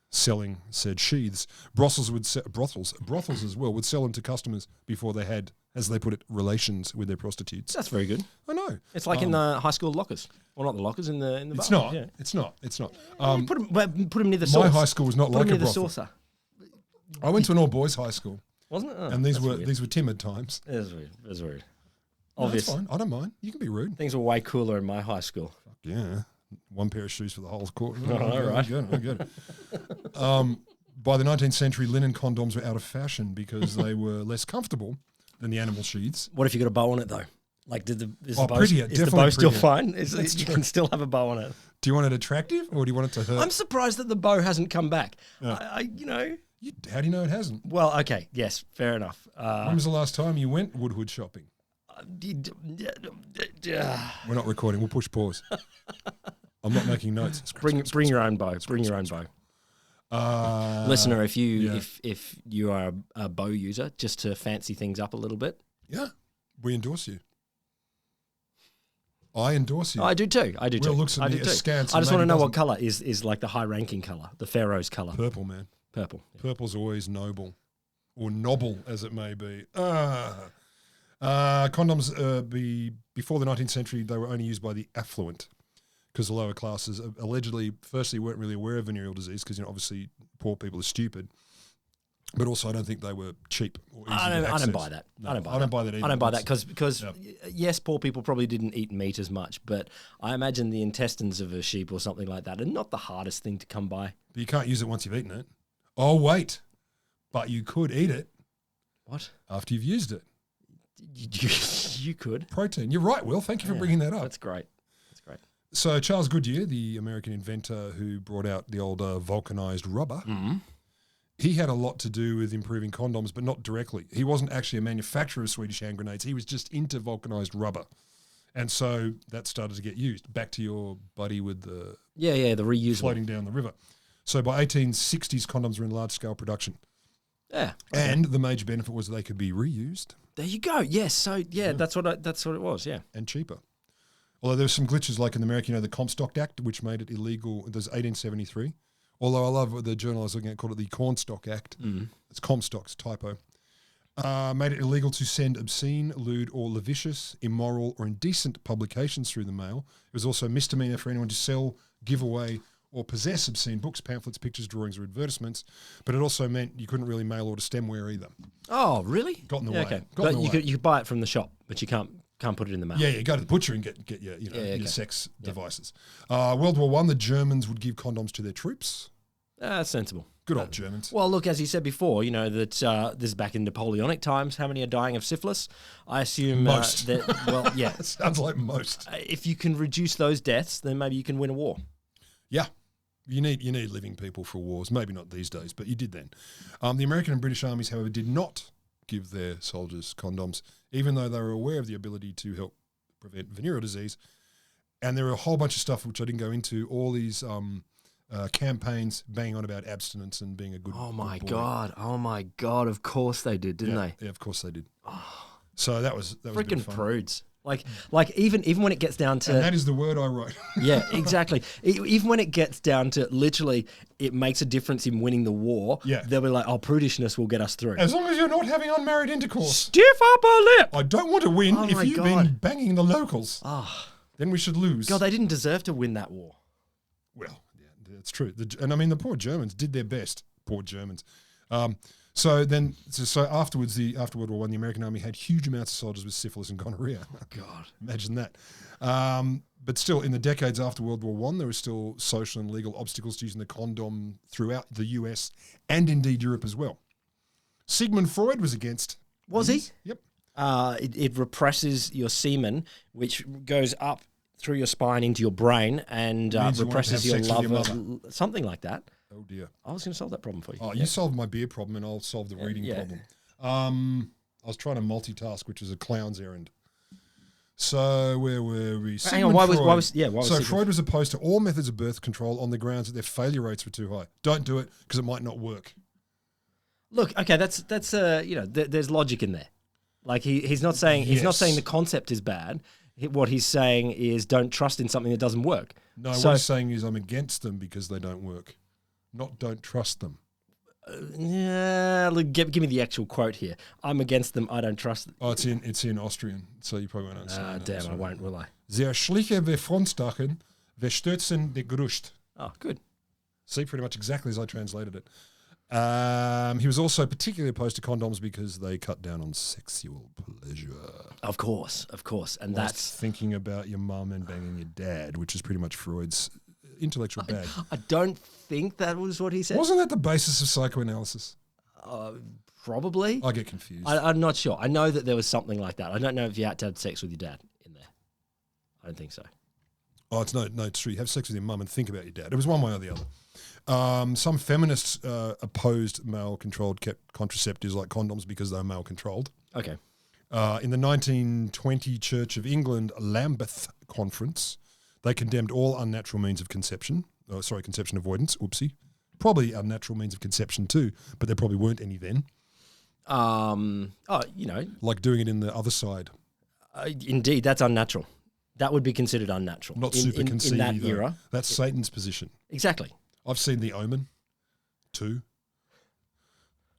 Speaker 1: selling said sheaths. Brothels as well would sell them to customers before they had, as they put it, relations with their prostitutes.
Speaker 2: That's very good.
Speaker 1: I know.
Speaker 2: It's like in the high school lockers. Well, not the lockers, in the
Speaker 1: It's
Speaker 2: bar.
Speaker 1: not.
Speaker 2: Yeah.
Speaker 1: It's not. It's not.
Speaker 2: Put them near the sauce.
Speaker 1: My high school was not like a
Speaker 2: near the
Speaker 1: brothel.
Speaker 2: saucer.
Speaker 1: I went to an all-boys high school.
Speaker 2: Wasn't it? Oh,
Speaker 1: And these were timid times.
Speaker 2: That's weird. That's weird.
Speaker 1: No,
Speaker 2: Obvious.
Speaker 1: that's fine. I don't mind. You can be rude.
Speaker 2: Things were way cooler in my high school.
Speaker 1: Yeah. One pair of shoes for the whole court.
Speaker 2: All right.
Speaker 1: I get it. By the 19th century, linen condoms were out of fashion because they were less comfortable than the animal sheaths.
Speaker 2: What if you got a bow on it though? Like, is the bow,
Speaker 1: prettier,
Speaker 2: is the
Speaker 1: definitely
Speaker 2: bow still
Speaker 1: prettier.
Speaker 2: fine? You can still have a bow on it.
Speaker 1: Do you want it attractive or do you want it to hurt?
Speaker 2: I'm surprised that the bow hasn't come back.
Speaker 1: Yeah. How do you know it hasn't?
Speaker 2: Well, okay, yes, fair enough.
Speaker 1: When was the last time you went woodhood shopping? We're not recording. We'll push pause. I'm not making notes.
Speaker 2: Bring your own bow. Bring your own bow. Listener, if you are a bow user, just to fancy things up a little bit.
Speaker 1: Yeah, we endorse you. I endorse you.
Speaker 2: I do too.
Speaker 1: Will looks at me askance.
Speaker 2: I just want to know what colour is like the high-ranking colour, the Pharaoh's colour.
Speaker 1: Purple, man.
Speaker 2: Purple. Yeah.
Speaker 1: Purple's always noble, or noble as it may be. Condoms before the 19th century, they were only used by the affluent because the lower classes allegedly, firstly, weren't really aware of venereal disease because obviously poor people are stupid. But also, I don't think they were cheap or easy
Speaker 2: I
Speaker 1: to access.
Speaker 2: don't buy that.
Speaker 1: No,
Speaker 2: I don't buy that
Speaker 1: either.
Speaker 2: I don't buy that because yes, poor people probably didn't eat meat as much, but I imagine the intestines of a sheep or something like that are not the hardest thing to come by.
Speaker 1: But you can't use it once you've eaten it. Oh, wait. But you could eat it.
Speaker 2: What?
Speaker 1: After you've used it.
Speaker 2: You could.
Speaker 1: Protein. You're right, Will. Thank you for bringing that up.
Speaker 2: That's great.
Speaker 1: So Charles Goodyear, the American inventor who brought out the old vulcanized rubber, he had a lot to do with improving condoms, but not directly. He wasn't actually a manufacturer of Swedish hand grenades. He was just into vulcanized rubber. And so that started to get used. Back to your buddy with the...
Speaker 2: the reusable.
Speaker 1: Floating down the river. So by 1860s, condoms were in large-scale production.
Speaker 2: Yeah.
Speaker 1: And the major benefit was they could be reused.
Speaker 2: There you go. Yes. So, that's what it was, yeah.
Speaker 1: And cheaper. Although there were some glitches like in America, the Comstock Act, which made it illegal. It was 1873. Although I love what the journal I was looking at called it the Cornstalk Act. It's Comstock's typo. Made it illegal to send obscene, lewd, or lascivious, immoral, or indecent publications through the mail. It was also a misdemeanor for anyone to sell, give away, or possess obscene books, pamphlets, pictures, drawings, or advertisements. But it also meant you couldn't really mail order stemware either.
Speaker 2: Oh, really?
Speaker 1: Got in the way.
Speaker 2: Okay.
Speaker 1: Got in the way.
Speaker 2: You could buy it from the shop, but you can't put it in the mail.
Speaker 1: Yeah, go to the butcher and get your your sex devices. World War I, the Germans would give condoms to their troops.
Speaker 2: That's sensible.
Speaker 1: Good old Germans.
Speaker 2: Well, look, as you said before, that this is back in Napoleonic times. How many are dying of syphilis? I assume
Speaker 1: most.
Speaker 2: Sounds
Speaker 1: like most.
Speaker 2: If you can reduce those deaths, then maybe you can win a war.
Speaker 1: Yeah. You need living people for wars. Maybe not these days, but you did then. The American and British armies, however, did not give their soldiers condoms, even though they were aware of the ability to help prevent venereal disease. And there were a whole bunch of stuff which I didn't go into. All these campaigns banging on about abstinence and being a good.
Speaker 2: Oh my
Speaker 1: good
Speaker 2: god! Oh my god! Of course they did, didn't they?
Speaker 1: Yeah, of course they did. So that was a bit
Speaker 2: freaking
Speaker 1: of fun.
Speaker 2: prudes. Like even when it gets down to...
Speaker 1: And that is the word I wrote.
Speaker 2: Yeah, exactly. Even when it gets down to literally it makes a difference in winning the war, they'll be like, oh, prudishness will get us through.
Speaker 1: As long as you're not having unmarried intercourse.
Speaker 2: Stiff upper lip!
Speaker 1: I don't want to win if you've been banging the locals. Then we should lose.
Speaker 2: God, they didn't deserve to win that war.
Speaker 1: Well, yeah, that's true. And I mean, the poor Germans did their best. Poor Germans. So afterwards, after World War I, the American army had huge amounts of soldiers with syphilis and gonorrhea.
Speaker 2: Oh, God.
Speaker 1: Imagine that. But still, in the decades after World War I, there were still social and legal obstacles to using the condom throughout the US and indeed Europe as well. Sigmund Freud was against.
Speaker 2: Was he?
Speaker 1: Yep.
Speaker 2: It represses your semen, which goes up through your spine into your brain and
Speaker 1: Means you won't
Speaker 2: represses
Speaker 1: have
Speaker 2: your
Speaker 1: sex with
Speaker 2: love,
Speaker 1: your
Speaker 2: something like that.
Speaker 1: Oh dear.
Speaker 2: I was going to solve that problem for you.
Speaker 1: Oh, you solved my beer problem, and I'll solve the reading problem. I was trying to multitask, which is a clown's errand. So where were we?
Speaker 2: Hang on, why was
Speaker 1: Freud was opposed to all methods of birth control on the grounds that their failure rates were too high. Don't do it because it might not work.
Speaker 2: Look, okay, that's there's logic in there. Like he's not saying the concept is bad. What he's saying is don't trust in something that doesn't work.
Speaker 1: No, what he's saying is I'm against them because they don't work. Not don't trust them.
Speaker 2: Yeah, look, give me the actual quote here. I'm against them. I don't trust them.
Speaker 1: Oh, it's in Austrian, so you probably won't understand.
Speaker 2: Damn, I won't, will I?
Speaker 1: Sehr schliche wir Frontstachen, wir stürzen die Gerücht.
Speaker 2: Oh, good.
Speaker 1: See, pretty much exactly as I translated it. He was also particularly opposed to condoms because they cut down on sexual pleasure.
Speaker 2: Of course. And that's
Speaker 1: thinking about your mum and banging your dad, which is pretty much Freud's intellectual bag.
Speaker 2: I don't think that was what he said.
Speaker 1: Wasn't that the basis of psychoanalysis?
Speaker 2: Probably.
Speaker 1: I get confused.
Speaker 2: I'm not sure. I know that there was something like that. I don't know if you had to have sex with your dad in there. I don't think so.
Speaker 1: Oh, it's true. You have sex with your mum and think about your dad. It was one way or the other. Some feminists opposed male-controlled contraceptives like condoms because they were male-controlled.
Speaker 2: Okay.
Speaker 1: In the 1920 Church of England Lamberts Conference, they condemned all unnatural means of conception. Conception avoidance. Oopsie. Probably unnatural means of conception too, but there probably weren't any then. Like doing it in the other side.
Speaker 2: Indeed, that's unnatural. That would be considered unnatural.
Speaker 1: Not super conceived in that
Speaker 2: era.
Speaker 1: That's Satan's position.
Speaker 2: Exactly.
Speaker 1: I've seen The Omen 2.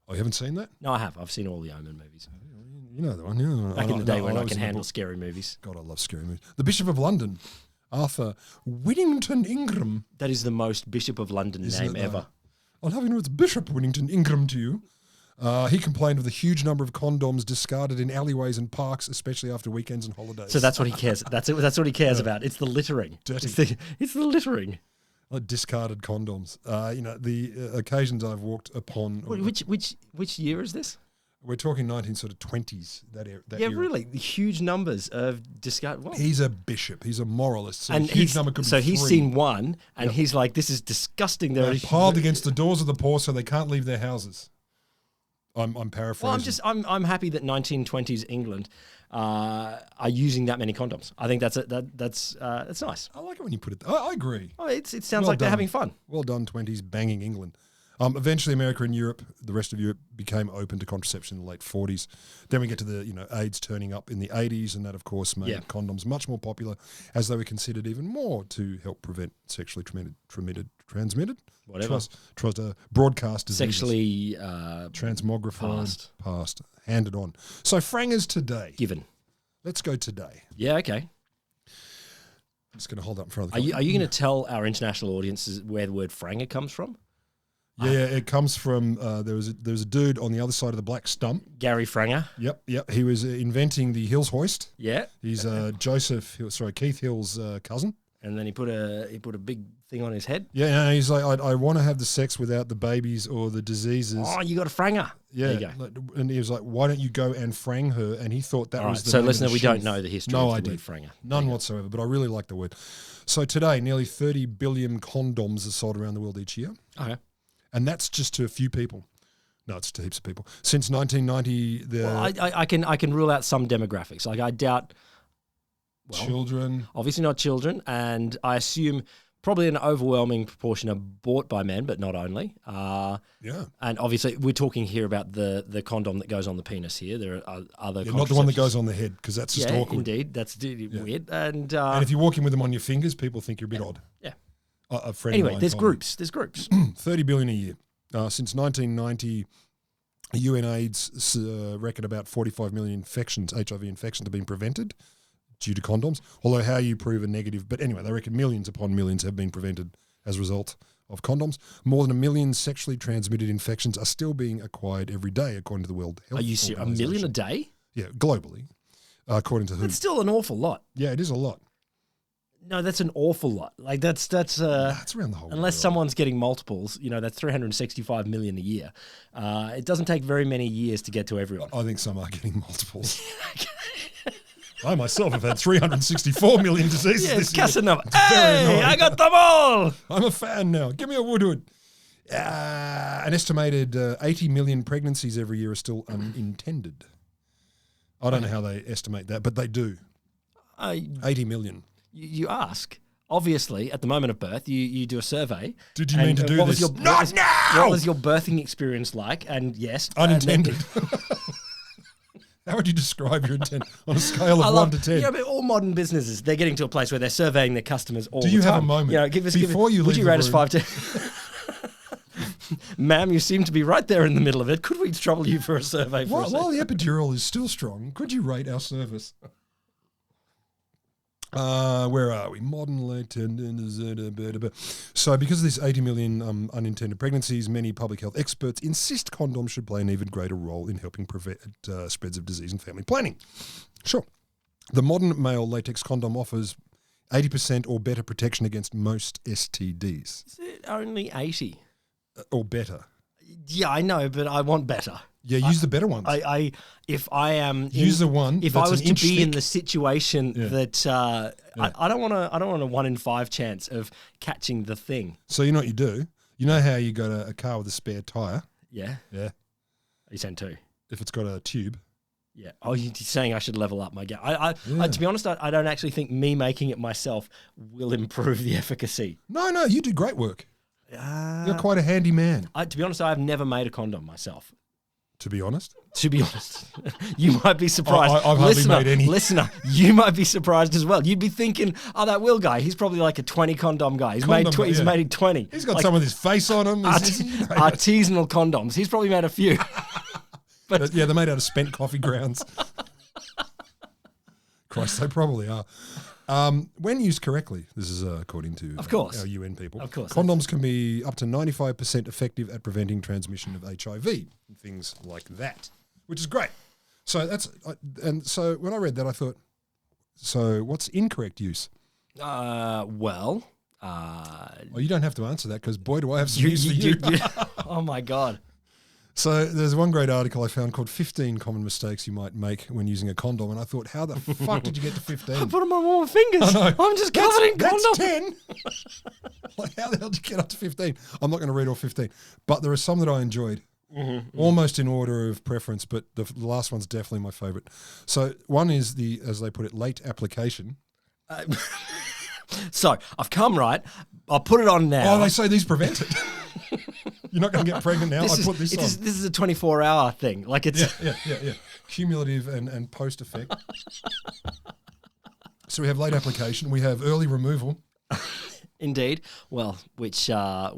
Speaker 1: Oh, you haven't seen that?
Speaker 2: No, I have. I've seen all the Omen movies.
Speaker 1: You know the one, yeah.
Speaker 2: Back in the day when I can handle scary movies.
Speaker 1: God, I love scary movies. The Bishop of London, Arthur Whittington Ingram.
Speaker 2: That is the most Bishop of London name ever.
Speaker 1: I'll have you know it's Bishop Whittington Ingram to you. He complained of the huge number of condoms discarded in alleyways and parks, especially after weekends and holidays.
Speaker 2: So that's what he cares. That's what he cares about. It's the littering.
Speaker 1: Dirty.
Speaker 2: It's the littering.
Speaker 1: Discarded condoms. The occasions I've walked upon.
Speaker 2: Which year is this?
Speaker 1: We're talking 1920s. That era.
Speaker 2: Really, the huge numbers of discard. Well,
Speaker 1: he's a bishop. He's a moralist. So
Speaker 2: and
Speaker 1: a huge number could be
Speaker 2: he's
Speaker 1: 3.
Speaker 2: seen one, and he's like, "This is disgusting."
Speaker 1: They're piled against the doors of the poor, so they can't leave their houses. I'm paraphrasing.
Speaker 2: Well, I'm happy that 1920s England are using that many condoms. I think that's nice.
Speaker 1: I like it when you put it. I agree.
Speaker 2: Oh, it sounds like they're having fun.
Speaker 1: Well done, 20s banging England. Eventually, America and Europe, the rest of Europe, became open to contraception in the late 40s. Then we get to the AIDS turning up in the 80s, and that, of course, made condoms much more popular, as they were considered even more to help prevent sexually transmitted.
Speaker 2: Whatever.
Speaker 1: Broadcast diseases.
Speaker 2: Sexually
Speaker 1: transmogrified, passed, handed on. So frangers today.
Speaker 2: Given.
Speaker 1: Let's go today.
Speaker 2: Yeah, okay.
Speaker 1: I'm just going to hold up in front of the
Speaker 2: camera. Are you going to tell our international audiences where the word franger comes from?
Speaker 1: Yeah, it comes from there was a dude on the other side of the black stump.
Speaker 2: Gary Franger.
Speaker 1: Yep. He was inventing the Hills hoist.
Speaker 2: Yeah.
Speaker 1: He's Keith Hill's cousin.
Speaker 2: And then he put a big thing on his head.
Speaker 1: Yeah, he's like, I want to have the sex without the babies or the diseases.
Speaker 2: Oh, you got a franger.
Speaker 1: Yeah. There you go. And he was like, why don't you go and frang her? And he thought that was the
Speaker 2: So listener, we don't know the history of the word franger.
Speaker 1: None whatsoever, but I really like the word. So today, nearly 30 billion condoms are sold around the world each year.
Speaker 2: Okay.
Speaker 1: And that's just to a few people. No, it's to heaps of people. Since 1990,
Speaker 2: I can rule out some demographics. Like I doubt
Speaker 1: children.
Speaker 2: Obviously not children, and I assume probably an overwhelming proportion are bought by men, but not only.
Speaker 1: Yeah. And
Speaker 2: obviously we're talking here about the condom that goes on the penis here. There are other
Speaker 1: not the one that goes on the head, because that's just awkward.
Speaker 2: Indeed. That's weird. And
Speaker 1: if you're walking with them on your fingers, people think you're a bit odd.
Speaker 2: Yeah.
Speaker 1: A friend
Speaker 2: anyway, there's groups.
Speaker 1: 30 billion a year. Since 1990, UNAIDS reckon about 45 million HIV infections have been prevented due to condoms. Although how you prove a negative, but anyway, they reckon millions upon millions have been prevented as a result of condoms. More than 1 million sexually transmitted infections are still being acquired every day, according to the World Health Organization.
Speaker 2: Are you serious? 1 million a day?
Speaker 1: Yeah, globally, according to WHO.
Speaker 2: That's still an awful lot.
Speaker 1: Yeah, it is a lot.
Speaker 2: No, that's an awful lot. Like that's
Speaker 1: around the whole
Speaker 2: unless
Speaker 1: world.
Speaker 2: Someone's getting multiples, that's 365 million a year. It doesn't take very many years to get to everyone.
Speaker 1: I think some are getting multiples. I myself have had 364 million diseases
Speaker 2: Yeah, it's
Speaker 1: this year.
Speaker 2: Casanova.
Speaker 1: It's very
Speaker 2: Hey,
Speaker 1: annoying.
Speaker 2: I got them all.
Speaker 1: I'm a fan now. Give me a Woodward. An estimated 80 million pregnancies every year are still unintended. I don't know how they estimate that, but they do. 80 million.
Speaker 2: You ask. Obviously, at the moment of birth, you do a survey.
Speaker 1: Did you mean to do
Speaker 2: what
Speaker 1: this?
Speaker 2: Was your,
Speaker 1: Not now!
Speaker 2: What was your birthing experience like? And yes,
Speaker 1: Unintended. How would you describe your intent on a scale of 1 to 10?
Speaker 2: Yeah, but all modern businesses, they're getting to a place where they're surveying their customers all the time.
Speaker 1: Do you have a moment?
Speaker 2: You know,
Speaker 1: Before you
Speaker 2: would
Speaker 1: leave
Speaker 2: you
Speaker 1: the
Speaker 2: rate us
Speaker 1: room-
Speaker 2: 5 to... Ma'am, you seem to be right there in the middle of it. Could we trouble you for a survey for us?
Speaker 1: While the epidural is still strong, could you rate our service? Where are we? Modern late. So because of this 80 million unintended pregnancies, many public health experts insist condoms should play an even greater role in helping prevent spreads of disease and family planning. Sure. The modern male latex condom offers 80% or better protection against most STDs.
Speaker 2: Is it only 80?
Speaker 1: Or better.
Speaker 2: Yeah, I know, but I want better.
Speaker 1: Yeah, use the better ones.
Speaker 2: If I am
Speaker 1: Use the one
Speaker 2: if
Speaker 1: that's
Speaker 2: I was
Speaker 1: an
Speaker 2: to
Speaker 1: inch
Speaker 2: be in
Speaker 1: thick.
Speaker 2: the situation that I don't want a 1 in 5 chance of catching the thing.
Speaker 1: So you know what you do? You know how you got a car with a spare tyre?
Speaker 2: Yeah.
Speaker 1: Yeah.
Speaker 2: You saying 2?
Speaker 1: If it's got a tube.
Speaker 2: Yeah. Oh, you're saying I should level up my game. To be honest, I don't actually think me making it myself will improve the efficacy.
Speaker 1: No, you did great work. You're quite a handy man.
Speaker 2: To be honest, I've never made a condom myself.
Speaker 1: To be honest.
Speaker 2: You might be surprised.
Speaker 1: I've hardly made any.
Speaker 2: Listener, you might be surprised as well. You'd be thinking, oh, that Will guy, he's probably like a 20 condom guy. He's made 20.
Speaker 1: He's got some with his face on him.
Speaker 2: Artisanal condoms. He's probably made a few.
Speaker 1: But yeah, they're made out of spent coffee grounds. Christ, they probably are. When used correctly, this is according to our UN people,
Speaker 2: of course,
Speaker 1: condoms can be up to 95% effective at preventing transmission of HIV and things like that, which is great. So so when I read that, I thought, so what's incorrect use?
Speaker 2: Well,
Speaker 1: you don't have to answer that because boy, do I have some use for you.
Speaker 2: Oh my God.
Speaker 1: So there's one great article I found called 15 Common Mistakes You Might Make When Using a Condom, and I thought, how the fuck did you get to 15?
Speaker 2: I put them on all my fingers. I'm just covered in condoms.
Speaker 1: That's 10. Like, how the hell did you get up to 15? I'm not going to read all 15, but there are some that I enjoyed, almost in order of preference, but the last one's definitely my favourite. So one is the, as they put it, late application.
Speaker 2: So I've come right. I'll put it on now.
Speaker 1: Oh, they say these prevent it. You're not going to get pregnant now. I put this on.
Speaker 2: This is a 24-hour thing. Like it's
Speaker 1: Yeah. Cumulative and post effect. So we have late application. We have early removal.
Speaker 2: Indeed. Well, which
Speaker 1: to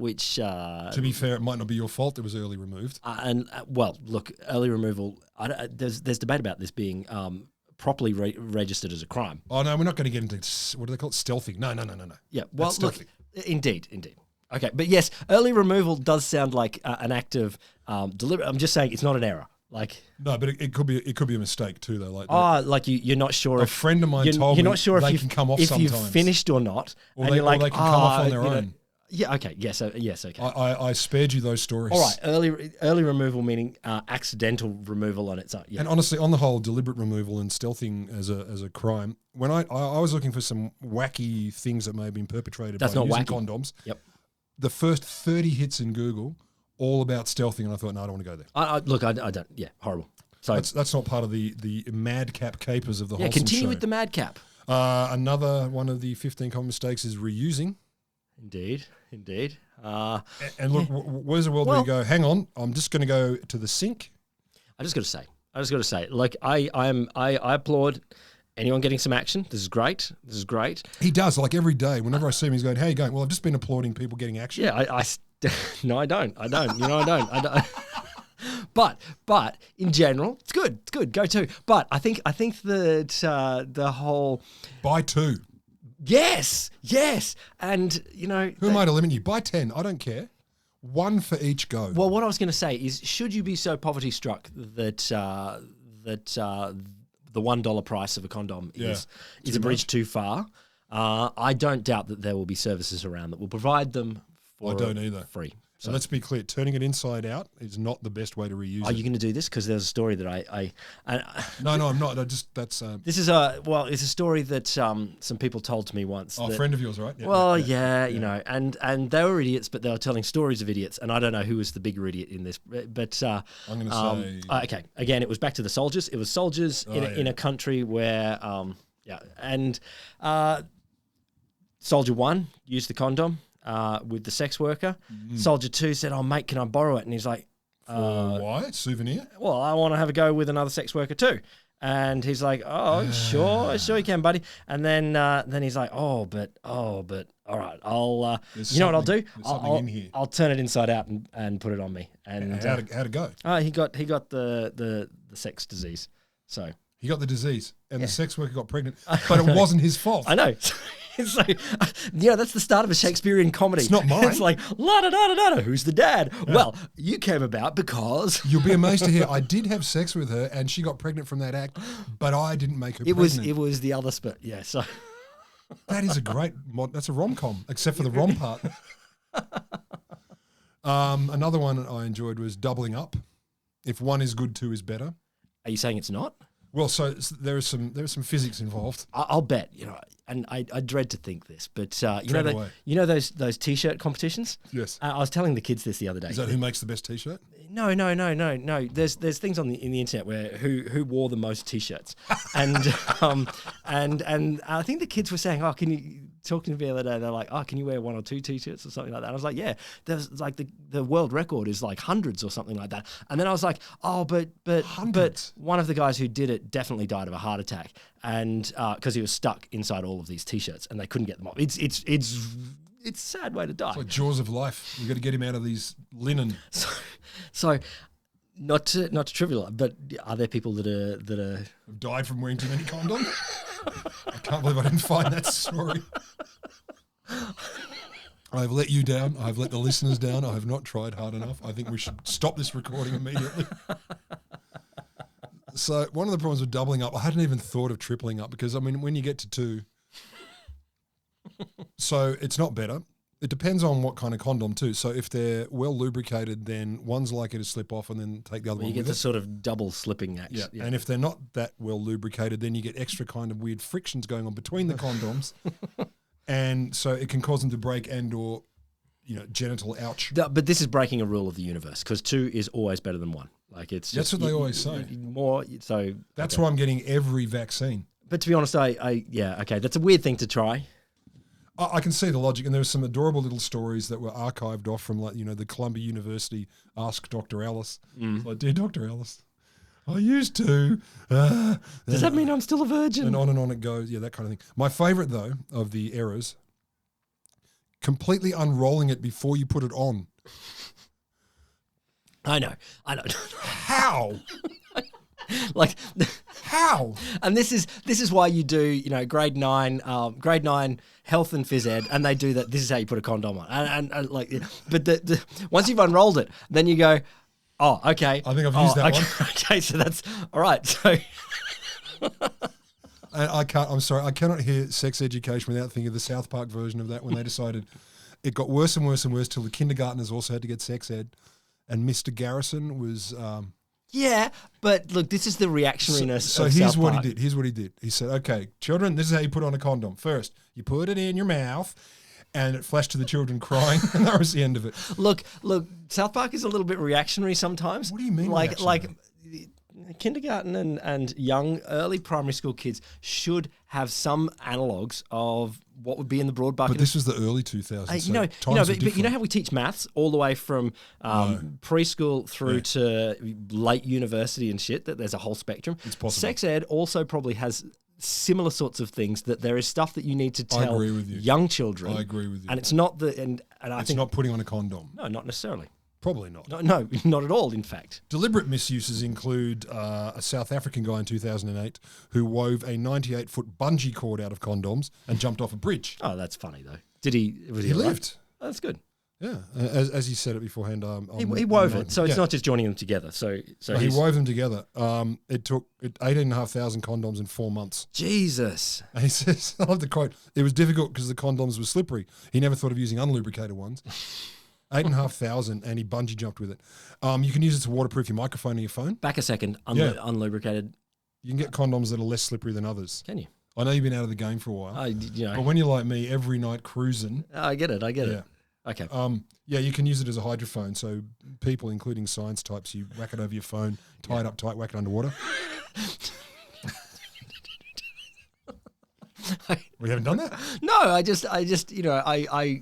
Speaker 1: be fair, it might not be your fault. It was early removed.
Speaker 2: Well, look, early removal. There's debate about this being properly registered as a crime.
Speaker 1: Oh no, we're not going to get into what do they call it? Stealthing. No.
Speaker 2: Yeah. Well,
Speaker 1: That's
Speaker 2: look.
Speaker 1: stealthy.
Speaker 2: Indeed. Okay, but yes, early removal does sound like an act of deliberate. I'm just saying it's not an error. Like
Speaker 1: no, but it could be a mistake too, though. Like
Speaker 2: like you're not sure.
Speaker 1: A friend of mine told
Speaker 2: you're
Speaker 1: me
Speaker 2: not sure
Speaker 1: they
Speaker 2: if
Speaker 1: can come off
Speaker 2: if
Speaker 1: sometimes.
Speaker 2: you've finished or not,
Speaker 1: or
Speaker 2: and
Speaker 1: they,
Speaker 2: you're like,
Speaker 1: or they can come off on their own.
Speaker 2: Yeah. Okay. Yes. Okay.
Speaker 1: I spared you those stories.
Speaker 2: All right. Early removal meaning accidental removal on its own. Yeah.
Speaker 1: And honestly, on the whole, deliberate removal and stealthing as a crime. When I was looking for some wacky things that may have been perpetrated by using condoms.
Speaker 2: Yep.
Speaker 1: The first 30 hits in Google, all about stealthing, and I thought, no, I don't want to go there.
Speaker 2: I don't. Yeah, horrible. So
Speaker 1: that's not part of the madcap capers of the Wholesome
Speaker 2: continue
Speaker 1: show.
Speaker 2: with the madcap.
Speaker 1: Another one of the 15 common mistakes is reusing.
Speaker 2: Indeed.
Speaker 1: And look, where's the world where you go, hang on, I'm just going to go to the sink?
Speaker 2: I just got to say, like I applaud anyone getting some action. This is great.
Speaker 1: He does, like every day. Whenever I see him, he's going, how you going? Well, I've just been applauding people getting action.
Speaker 2: Yeah, no, I don't. You know, I don't. But in general, it's good. Go to. But I think that the whole
Speaker 1: Buy 2.
Speaker 2: Yes, and you know
Speaker 1: who am I to limit you? Buy 10. I don't care. 1 for each go.
Speaker 2: Well, what I was going to say is, should you be so poverty struck that the $1 price of a condom is a bridge too far? I don't doubt that there will be services around that will provide them for
Speaker 1: I don't either.
Speaker 2: free.
Speaker 1: So let's be clear, turning it inside out is not the best way to reuse it.
Speaker 2: Are you going to do this? Because there's a story that
Speaker 1: No, I'm not. That's
Speaker 2: this is it's a story that some people told to me once.
Speaker 1: a friend of yours, right?
Speaker 2: Yeah, you know, and they were idiots, but they were telling stories of idiots, and I don't know who was the bigger idiot in this, but
Speaker 1: I'm going to say
Speaker 2: okay. Again, it was back to the soldiers. It was soldiers in a country where Soldier 1 used the condom with the sex worker. Soldier 2 said, "Oh mate, can I borrow it?" And he's like,
Speaker 1: why? Souvenir?
Speaker 2: "Well, I want to have a go with another sex worker too." And he's like, "Oh, sure you can, buddy." And then he's like, "Oh, but all right, I'll you know what I'll do? I'll turn it inside out and put it on me." And
Speaker 1: how'd it go?
Speaker 2: He got the sex disease. So
Speaker 1: he got the disease, and the sex worker got pregnant, but it wasn't his fault.
Speaker 2: I know. So, that's the start of a Shakespearean comedy.
Speaker 1: It's not mine.
Speaker 2: It's like, la-da-da-da-da, who's the dad? Yeah. Well, you came about because...
Speaker 1: You'll be amazed to hear I did have sex with her and she got pregnant from that act, but I didn't make her pregnant.
Speaker 2: It was the other spit, yeah. So
Speaker 1: that is a great mod. That's a rom-com, except for the rom part. Another one I enjoyed was doubling up. If one is good, two is better.
Speaker 2: Are you saying it's not?
Speaker 1: Well, so there is some physics involved.
Speaker 2: I'll bet, and I dread to think this, but you know those T-shirt competitions?
Speaker 1: Yes.
Speaker 2: I was telling the kids this the other day.
Speaker 1: Is that who makes the best T-shirt?
Speaker 2: No. There's things in the internet where who wore the most T-shirts, and I think the kids were saying, "Oh, can you?" Talking to me the other day, they're like, "Oh, can you wear one or two T-shirts or something like that?" And I was like, "Yeah." There's like the world record is like hundreds or something like that. And then I was like, "Oh, but one of the guys who did it definitely died of a heart attack, and because he was stuck inside all of these T-shirts and they couldn't get them off. It's a sad way to die.
Speaker 1: It's like jaws of life. You've got to get him out of these linen."
Speaker 2: So not to trivialize, but are there people that are
Speaker 1: have died from wearing too many condoms? I can't believe I didn't find that story. I've let you down. I've let the listeners down. I have not tried hard enough. I think we should stop this recording immediately. So one of the problems with doubling up, I hadn't even thought of tripling up because, I mean, when you get to two, so it's not better. It depends on what kind of condom too. So if they're well lubricated, then one's likely to slip off and then take the other one with it. You
Speaker 2: get the sort of double slipping action.
Speaker 1: Yeah. And if they're not that well lubricated, then you get extra kind of weird frictions going on between the condoms. And so it can cause them to break and or, genital ouch.
Speaker 2: But this is breaking a rule of the universe because two is always better than one. Like that's
Speaker 1: what they always say. That's why I'm getting every vaccine.
Speaker 2: But to be honest, that's a weird thing to try.
Speaker 1: I can see the logic, and there were some adorable little stories that were archived off from, the Columbia University Ask Dr. Alice. Like, "Dear Dr. Alice, I used to."
Speaker 2: Does that mean I'm still a virgin?
Speaker 1: And on it goes. Yeah, that kind of thing. My favourite, though, of the errors, completely unrolling it before you put it on.
Speaker 2: I know.
Speaker 1: How?
Speaker 2: Like
Speaker 1: how?
Speaker 2: And this is why you do grade 9 health and phys ed, and they do that. This is how you put a condom on, and like, but once you've unrolled it, then you go, "Oh, okay."
Speaker 1: I think I've used that one.
Speaker 2: Okay, so that's all right. So.
Speaker 1: I'm sorry, I cannot hear sex education without thinking of the South Park version of that when they decided it got worse and worse and worse till the kindergartners also had to get sex ed, and Mr. Garrison was.
Speaker 2: Yeah, but look, this is the reactionariness.
Speaker 1: So here's what he did. Here's what he did. He said, "Okay, children, this is how you put on a condom. First, you put it in your mouth," and it flashed to the children crying, and that was the end of it.
Speaker 2: Look, South Park is a little bit reactionary sometimes.
Speaker 1: What do you mean?
Speaker 2: Like kindergarten and young early primary school kids should have some analogues of what would be in the broad bucket.
Speaker 1: But this was the early 2000s.
Speaker 2: But you know how we teach maths all the way from preschool through to late university and shit, that there's a whole spectrum.
Speaker 1: It's possible.
Speaker 2: Sex ed also probably has similar sorts of things, that there is stuff that you need to tell young children.
Speaker 1: I agree with you.
Speaker 2: And it's not I think
Speaker 1: not putting on a condom.
Speaker 2: No, not necessarily.
Speaker 1: Probably not.
Speaker 2: No, not at all, in fact.
Speaker 1: Deliberate misuses include a South African guy in 2008 who wove a 98-foot bungee cord out of condoms and jumped off a bridge.
Speaker 2: Oh, that's funny, though. Did he?
Speaker 1: He lived.
Speaker 2: Oh, that's good.
Speaker 1: Yeah, as he said it beforehand.
Speaker 2: He wove it, so it's not just joining them together. So
Speaker 1: he wove them together. It took 18,500 condoms in 4 months.
Speaker 2: Jesus.
Speaker 1: And he says, I love the quote, "It was difficult because the condoms were slippery. He never thought of using unlubricated ones." 8,500, and he bungee jumped with it. You can use it to waterproof your microphone or your phone.
Speaker 2: Back a second. Unlubricated.
Speaker 1: You can get condoms that are less slippery than others.
Speaker 2: Can you?
Speaker 1: I know you've been out of the game for a while.
Speaker 2: You know.
Speaker 1: But when you're like me, every night cruising.
Speaker 2: I get it. Okay.
Speaker 1: Yeah, you can use it as a hydrophone. So people, including science types, you whack it over your phone, tie it up tight, whack it underwater. We haven't done that?
Speaker 2: No, I just, you know, I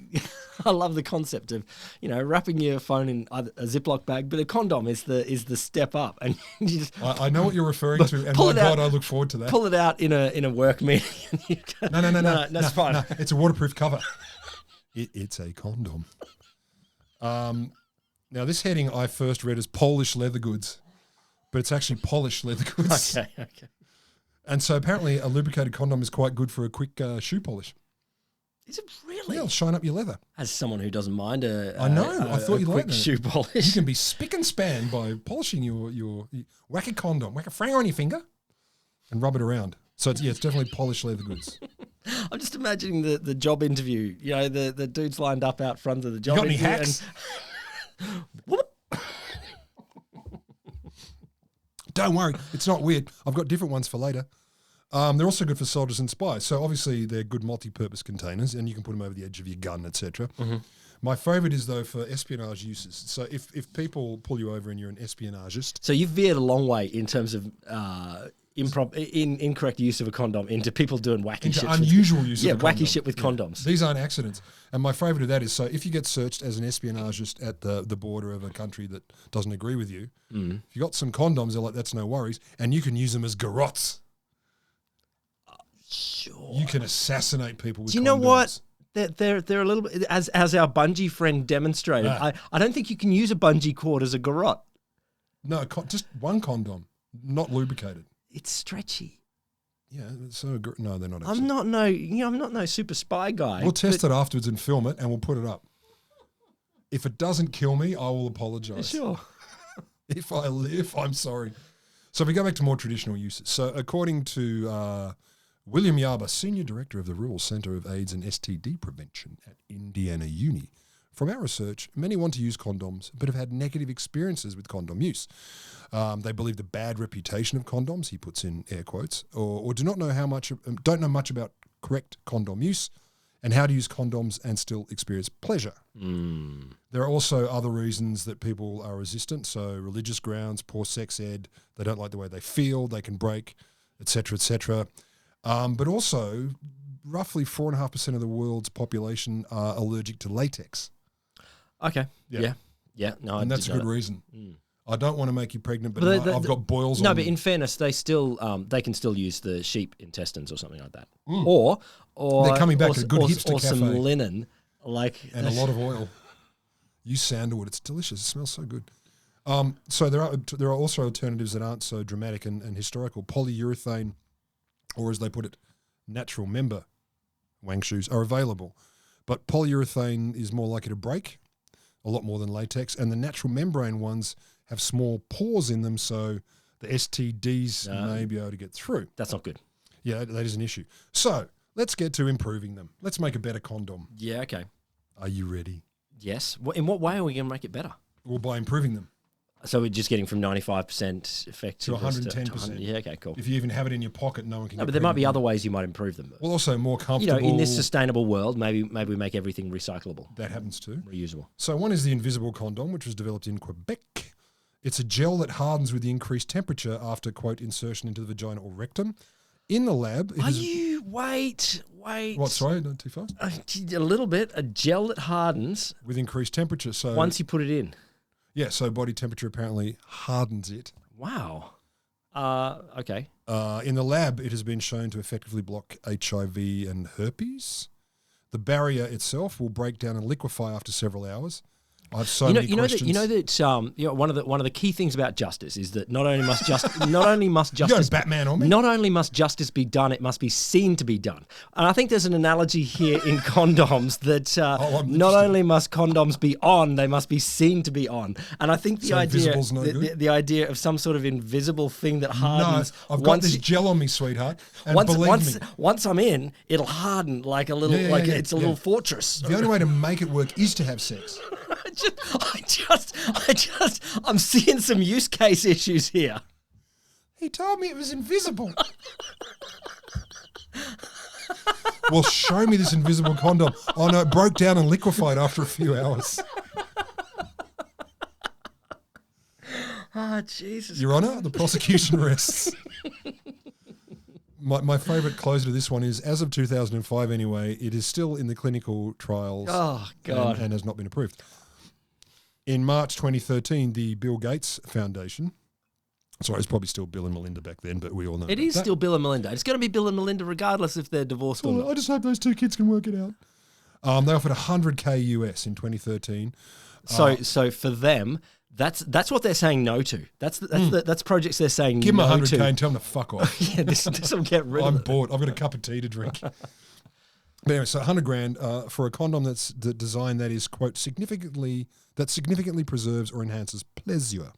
Speaker 2: love the concept of, you know, wrapping your phone in a Ziploc bag, but a condom is the step up, and you just.
Speaker 1: I know what you're referring to, and my God, I look forward to that.
Speaker 2: Pull it out in a work meeting.
Speaker 1: No,
Speaker 2: that's fine.
Speaker 1: No, it's a waterproof cover. It's a condom. Now this heading I first read as Polish leather goods, but it's actually Polish leather goods.
Speaker 2: Okay.
Speaker 1: And so apparently a lubricated condom is quite good for a quick shoe polish.
Speaker 2: Is it really?
Speaker 1: Yeah, it'll shine up your leather.
Speaker 2: As someone who doesn't mind
Speaker 1: I thought you'd like
Speaker 2: quick shoe polish.
Speaker 1: You can be spick and span by polishing your whack a condom, whack a franger on your finger, and rub it around. So it's definitely Polish leather goods.
Speaker 2: I'm just imagining the job interview. You know, the dude's lined up out front of the job.
Speaker 1: You got any
Speaker 2: interview
Speaker 1: hacks? Don't worry, it's not weird. I've got different ones for later. They're also good for soldiers and spies. So obviously they're good multi-purpose containers, and you can put them over the edge of your gun, etc. Mm-hmm. My favourite is though for espionage uses. So if people pull you over and you're an espionagist,
Speaker 2: so you've veered a long way in terms of incorrect use of a condom into people doing wacky shit.
Speaker 1: Unusual use of a condom.
Speaker 2: Wacky shit with condoms.
Speaker 1: These aren't accidents. And my favourite of that is, so if you get searched as an espionagist at the border of a country that doesn't agree with you, if you got some condoms, they're like, that's no worries, and you can use them as garrots.
Speaker 2: Sure.
Speaker 1: You can assassinate people with condoms.
Speaker 2: Do you know what? They're a little bit, as our bungee friend demonstrated. I don't think you can use a bungee cord as a garrote.
Speaker 1: No, just one condom, not lubricated.
Speaker 2: It's stretchy.
Speaker 1: Yeah, so no, they're not.
Speaker 2: I'm not no super spy guy.
Speaker 1: We'll test it afterwards and film it, and we'll put it up. If it doesn't kill me, I will apologise.
Speaker 2: Sure.
Speaker 1: If I live, I'm sorry. So if we go back to more traditional uses. So according to William Yarber, Senior Director of the Rural Centre of AIDS and STD Prevention at Indiana Uni, from our research, many want to use condoms but have had negative experiences with condom use. They believe the bad reputation of condoms, he puts in air quotes, or don't know much about correct condom use and how to use condoms and still experience pleasure. There are also other reasons that people are resistant, so religious grounds, poor sex ed, they don't like the way they feel, they can break, etc., etc. But also, roughly 4.5% of the world's population are allergic to latex.
Speaker 2: Okay. Yeah. No,
Speaker 1: and that's a good reason. I don't want to make you pregnant, but I've got boils.
Speaker 2: No, but in fairness, they can still use the sheep intestines or something like that, or
Speaker 1: they're coming back to a good hipster
Speaker 2: or
Speaker 1: cafe.
Speaker 2: some linen, and
Speaker 1: a lot of oil. Use sandalwood; it's delicious. It smells so good. So there are also alternatives that aren't so dramatic and historical. Polyurethane, or as they put it, natural member wang shoes are available, but polyurethane is more likely to break a lot more than latex, and the natural membrane ones have small pores in them, so the STDs may be able to get through.
Speaker 2: That's not good.
Speaker 1: Yeah, that is an issue. So let's get to improving them. Let's make a better condom.
Speaker 2: Yeah, okay.
Speaker 1: Are you ready?
Speaker 2: Yes. In what way are we going to make it better?
Speaker 1: Well, by improving them.
Speaker 2: So we're just getting from 95% effective
Speaker 1: to 110%.
Speaker 2: Yeah, okay, cool.
Speaker 1: If you even have it in your pocket, no one can.
Speaker 2: No, but there might be other ways you might improve them.
Speaker 1: Well, also more comfortable.
Speaker 2: In this sustainable world, maybe we make everything recyclable.
Speaker 1: That happens too.
Speaker 2: Reusable.
Speaker 1: So one is the invisible condom, which was developed in Quebec. It's a gel that hardens with the increased temperature after, quote, insertion into the vagina or rectum. In the lab...
Speaker 2: Wait.
Speaker 1: What, sorry, not too fast?
Speaker 2: A little bit. A gel that hardens...
Speaker 1: with increased temperature, so...
Speaker 2: once you put it in.
Speaker 1: Yeah, so body temperature apparently hardens it.
Speaker 2: Wow. Okay.
Speaker 1: In the lab, it has been shown to effectively block HIV and herpes. The barrier itself will break down and liquefy after several hours. I have so many questions.
Speaker 2: One of the key things about justice is that not only must justice
Speaker 1: Batman on me.
Speaker 2: Not only must justice be done, it must be seen to be done. And I think there's an analogy here in condoms that not only must condoms be on, they must be seen to be on. And I think the idea of some sort of invisible thing that hardens.
Speaker 1: No, I've got this gel on me, sweetheart. And
Speaker 2: once I'm in, it'll harden like a little, it's a little fortress.
Speaker 1: The only way to make it work is to have sex.
Speaker 2: I'm seeing some use case issues here.
Speaker 1: He told me it was invisible. Well, show me this invisible condom. Oh no, it broke down and liquefied after a few hours.
Speaker 2: Ah, Jesus.
Speaker 1: Your Honour, the prosecution rests. My favourite closer to this one is, as of 2005 anyway, it is still in the clinical trials.
Speaker 2: Oh, God.
Speaker 1: And has not been approved. In March 2013, the Bill Gates Foundation, sorry, it's probably still Bill and Melinda back then, but we all know
Speaker 2: It is still Bill and Melinda. It's going to be Bill and Melinda regardless if they're divorced or not.
Speaker 1: I just hope those two kids can work it out. They offered $100K US in 2013.
Speaker 2: So for them, that's what they're saying no to. That's projects they're saying
Speaker 1: Give them
Speaker 2: no
Speaker 1: $100K
Speaker 2: to.
Speaker 1: and tell them to fuck off.
Speaker 2: Yeah, this will get rid of
Speaker 1: I'm
Speaker 2: it.
Speaker 1: bored. I've got a cup of tea to drink. But anyway, so $100,000 for a condom that's the design that is, quote, significantly preserves or enhances pleasure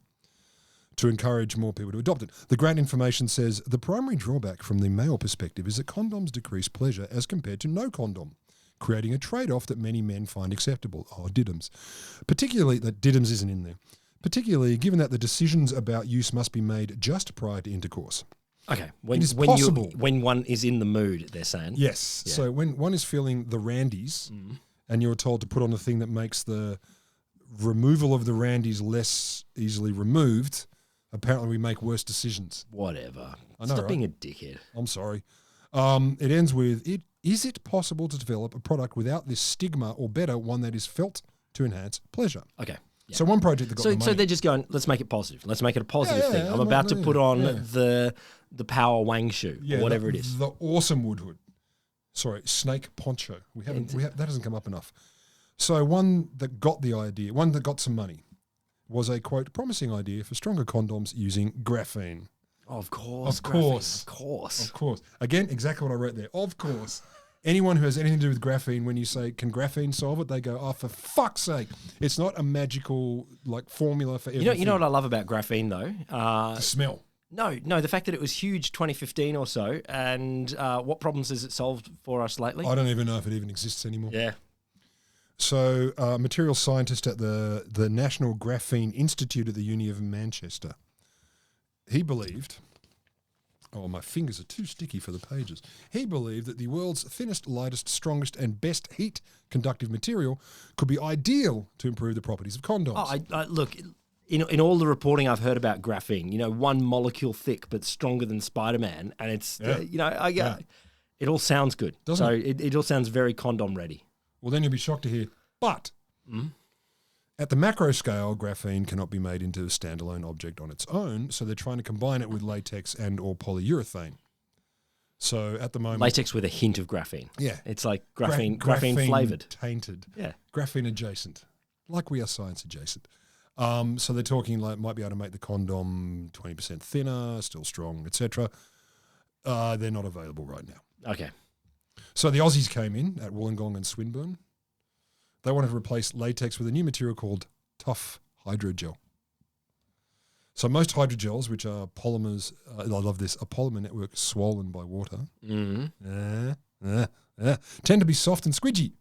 Speaker 1: to encourage more people to adopt it. The grant information says the primary drawback from the male perspective is that condoms decrease pleasure as compared to no condom, creating a trade-off that many men find acceptable. Oh, diddums. Particularly that diddums isn't in there. Particularly given that the decisions about use must be made just prior to intercourse.
Speaker 2: Okay,
Speaker 1: It is possible.
Speaker 2: when one is in the mood, they're saying.
Speaker 1: Yes. Yeah. So when one is feeling the randies and you're told to put on a thing that makes the removal of the randies less easily removed, apparently we make worse decisions.
Speaker 2: Whatever.
Speaker 1: I know,
Speaker 2: Stop
Speaker 1: right?
Speaker 2: being a dickhead.
Speaker 1: I'm sorry. It ends with, is it possible to develop a product without this stigma, or better, one that is felt to enhance pleasure?
Speaker 2: Okay. Yeah.
Speaker 1: So one project that got the money.
Speaker 2: So they're just going, let's make it positive. Let's make it a positive thing. I'm
Speaker 1: I'm
Speaker 2: about to
Speaker 1: not-
Speaker 2: put on
Speaker 1: yeah.
Speaker 2: the Power Wang shoe or whatever it is.
Speaker 1: The Awesome Wood Hood. Sorry, Snake Poncho. That hasn't come up enough. So one that got the idea, one that got some money, was a, quote, promising idea for stronger condoms using graphene.
Speaker 2: Of course.
Speaker 1: Of course.
Speaker 2: Of course.
Speaker 1: Of course. Again, exactly what I wrote there. Of course. Anyone who has anything to do with graphene, when you say, can graphene solve it? They go, oh, for fuck's sake. It's not a magical formula for everything.
Speaker 2: You know what I love about graphene though?
Speaker 1: The smell.
Speaker 2: No, the fact that it was huge 2015 or so, and what problems has it solved for us lately?
Speaker 1: I don't even know if it even exists anymore.
Speaker 2: Yeah.
Speaker 1: So, material scientist at the National Graphene Institute at the Uni of Manchester, he believed, oh, my fingers are too sticky for the pages. He believed that the world's thinnest, lightest, strongest, and best heat conductive material could be ideal to improve the properties of condoms.
Speaker 2: Oh, I look, in all the reporting I've heard about graphene, one molecule thick but stronger than Spider-Man, and it's, it all sounds good.
Speaker 1: Doesn't
Speaker 2: it all sounds very condom ready.
Speaker 1: Well, then you'll be shocked to hear, but at the macro scale, graphene cannot be made into a standalone object on its own, so they're trying to combine it with latex and or polyurethane. So at the moment...
Speaker 2: Latex with a hint of graphene.
Speaker 1: Yeah.
Speaker 2: It's like graphene flavoured.
Speaker 1: Tainted.
Speaker 2: Yeah.
Speaker 1: Graphene adjacent. Like we are science adjacent. So they're talking might be able to make the condom 20% thinner, still strong, etc. They're not available right now.
Speaker 2: Okay.
Speaker 1: So the Aussies came in at Wollongong and Swinburne. They wanted to replace latex with a new material called tough hydrogel. So most hydrogels, which are polymers, I love this, a polymer network swollen by water, tend to be soft and squidgy.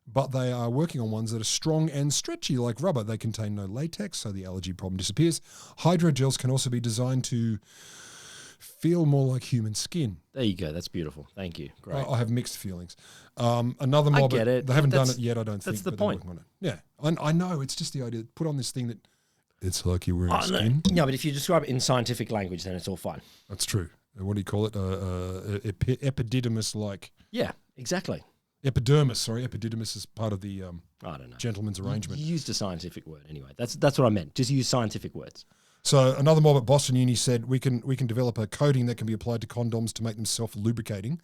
Speaker 1: But they are working on ones that are strong and stretchy like rubber. They contain no latex, so the allergy problem disappears. Hydrogels can also be designed to feel more like human skin.
Speaker 2: There you go. That's beautiful. Thank you. Great.
Speaker 1: I have mixed feelings. Another mob.
Speaker 2: I get it.
Speaker 1: They haven't done it yet, I don't think.
Speaker 2: That's the
Speaker 1: but they're
Speaker 2: point.
Speaker 1: working on it. Yeah, I know. It's just the idea. Put on this thing that it's like you're wearing skin.
Speaker 2: No, but if you describe it in scientific language, then it's all fine.
Speaker 1: That's true. What do you call it? Epididymis-like.
Speaker 2: Yeah, exactly.
Speaker 1: Epidermis. Sorry, epididymis is part of the
Speaker 2: I don't know.
Speaker 1: gentleman's arrangement.
Speaker 2: You used a scientific word anyway. That's what I meant. Just use scientific words.
Speaker 1: So another mob at Boston Uni said we can develop a coating that can be applied to condoms to make them self-lubricating.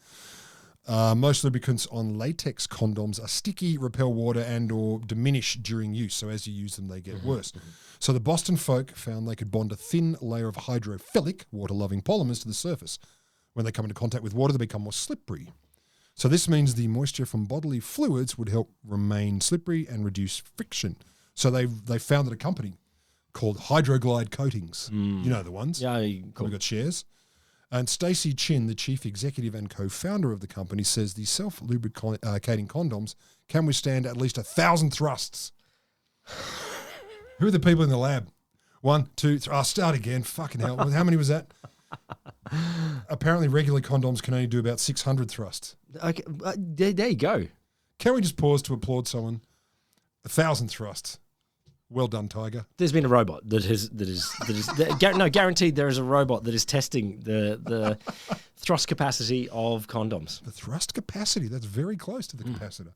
Speaker 1: Most lubricants on latex condoms are sticky, repel water, and or diminish during use. So as you use them, they get worse. So the Boston folk found they could bond a thin layer of hydrophilic, water-loving polymers to the surface. When they come into contact with water, they become more slippery. So this means the moisture from bodily fluids would help remain slippery and reduce friction. So they founded a company called Hydroglide Coatings. You know the ones.
Speaker 2: Yeah,
Speaker 1: Cool. We've got shares. And Stacey Chin, the chief executive and co-founder of the company, says the self-lubricating condoms can withstand at least 1,000 thrusts. Who are the people in the lab? 1, 2, 3. I'll start again. Fucking hell. How many was that? Apparently, regular condoms can only do about 600 thrusts.
Speaker 2: Okay, there you go.
Speaker 1: Can we just pause to applaud someone? 1,000 thrusts. Well done, Tiger.
Speaker 2: There's been a robot that is guaranteed there is a robot that is testing the thrust capacity of condoms.
Speaker 1: The thrust capacity, that's very close to the capacitor.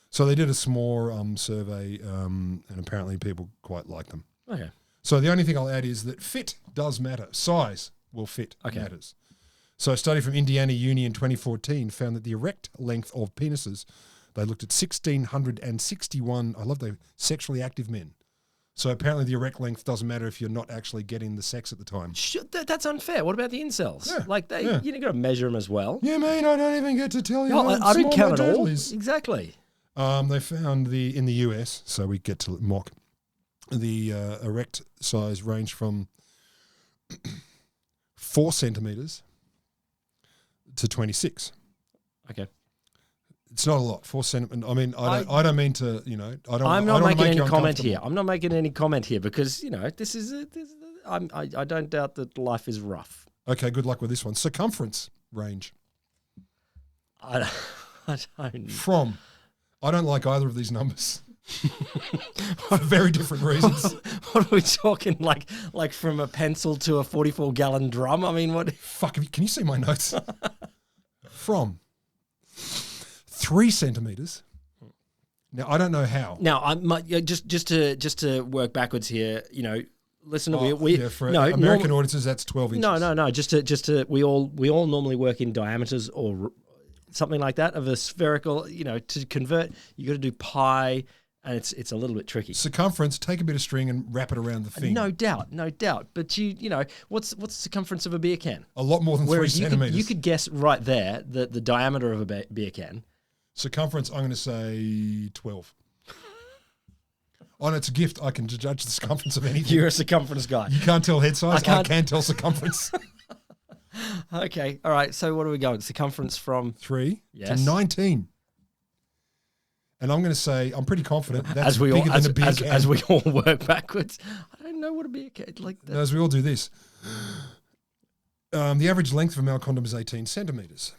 Speaker 1: So they did a small survey, and apparently people quite like them.
Speaker 2: Okay.
Speaker 1: So the only thing I'll add is that fit does matter. Size will fit matters. So a study from Indiana Uni in 2014 found that the erect length of penises, they looked at 1,661, I love the sexually active men. So apparently the erect length doesn't matter if you're not actually getting the sex at the time.
Speaker 2: That's unfair. What about the incels?
Speaker 1: Yeah,
Speaker 2: like you got to measure them as well.
Speaker 1: Yeah, man, I don't even get to tell you.
Speaker 2: No, I don't count at all.
Speaker 1: Is.
Speaker 2: Exactly.
Speaker 1: They found in the US, so we get to mock, the erect size ranged from 4 centimeters to 26.
Speaker 2: Okay.
Speaker 1: It's not a lot. 4 centimeters. I mean, I don't mean to,
Speaker 2: I'm not making any comment here. I'm not making any comment here because, I don't doubt that life is rough.
Speaker 1: Okay, good luck with this one. Circumference range.
Speaker 2: I don't.
Speaker 1: From. I don't like either of these numbers. For very different reasons.
Speaker 2: What are we talking? Like from a pencil to a 44-gallon drum? I mean, what?
Speaker 1: Fuck, can you see my notes? From 3 centimeters. Now, I don't know how.
Speaker 2: Now, just to work backwards here, listen to
Speaker 1: American audiences, that's 12 inches.
Speaker 2: No. Just to we all normally work in diameters or something like that of a spherical. To convert, you got to do pi, and it's a little bit tricky.
Speaker 1: Circumference, take a bit of string and wrap it around the thing.
Speaker 2: No doubt. But what's the circumference of a beer can?
Speaker 1: A lot more than 3 centimeters.
Speaker 2: You could guess right there the diameter of a beer can.
Speaker 1: Circumference, I'm going to say 12. It's a gift. I can judge the circumference of anything.
Speaker 2: You're a circumference guy.
Speaker 1: You can't tell head size. I can tell circumference.
Speaker 2: Okay. All right. So what are we going? Circumference from
Speaker 1: 3 to 19. And I'm going to say, I'm pretty confident that's bigger than a beer can.
Speaker 2: As we all work backwards. I don't know what a beer can like that.
Speaker 1: No, as we all do this. The average length of a male condom is 18 centimeters.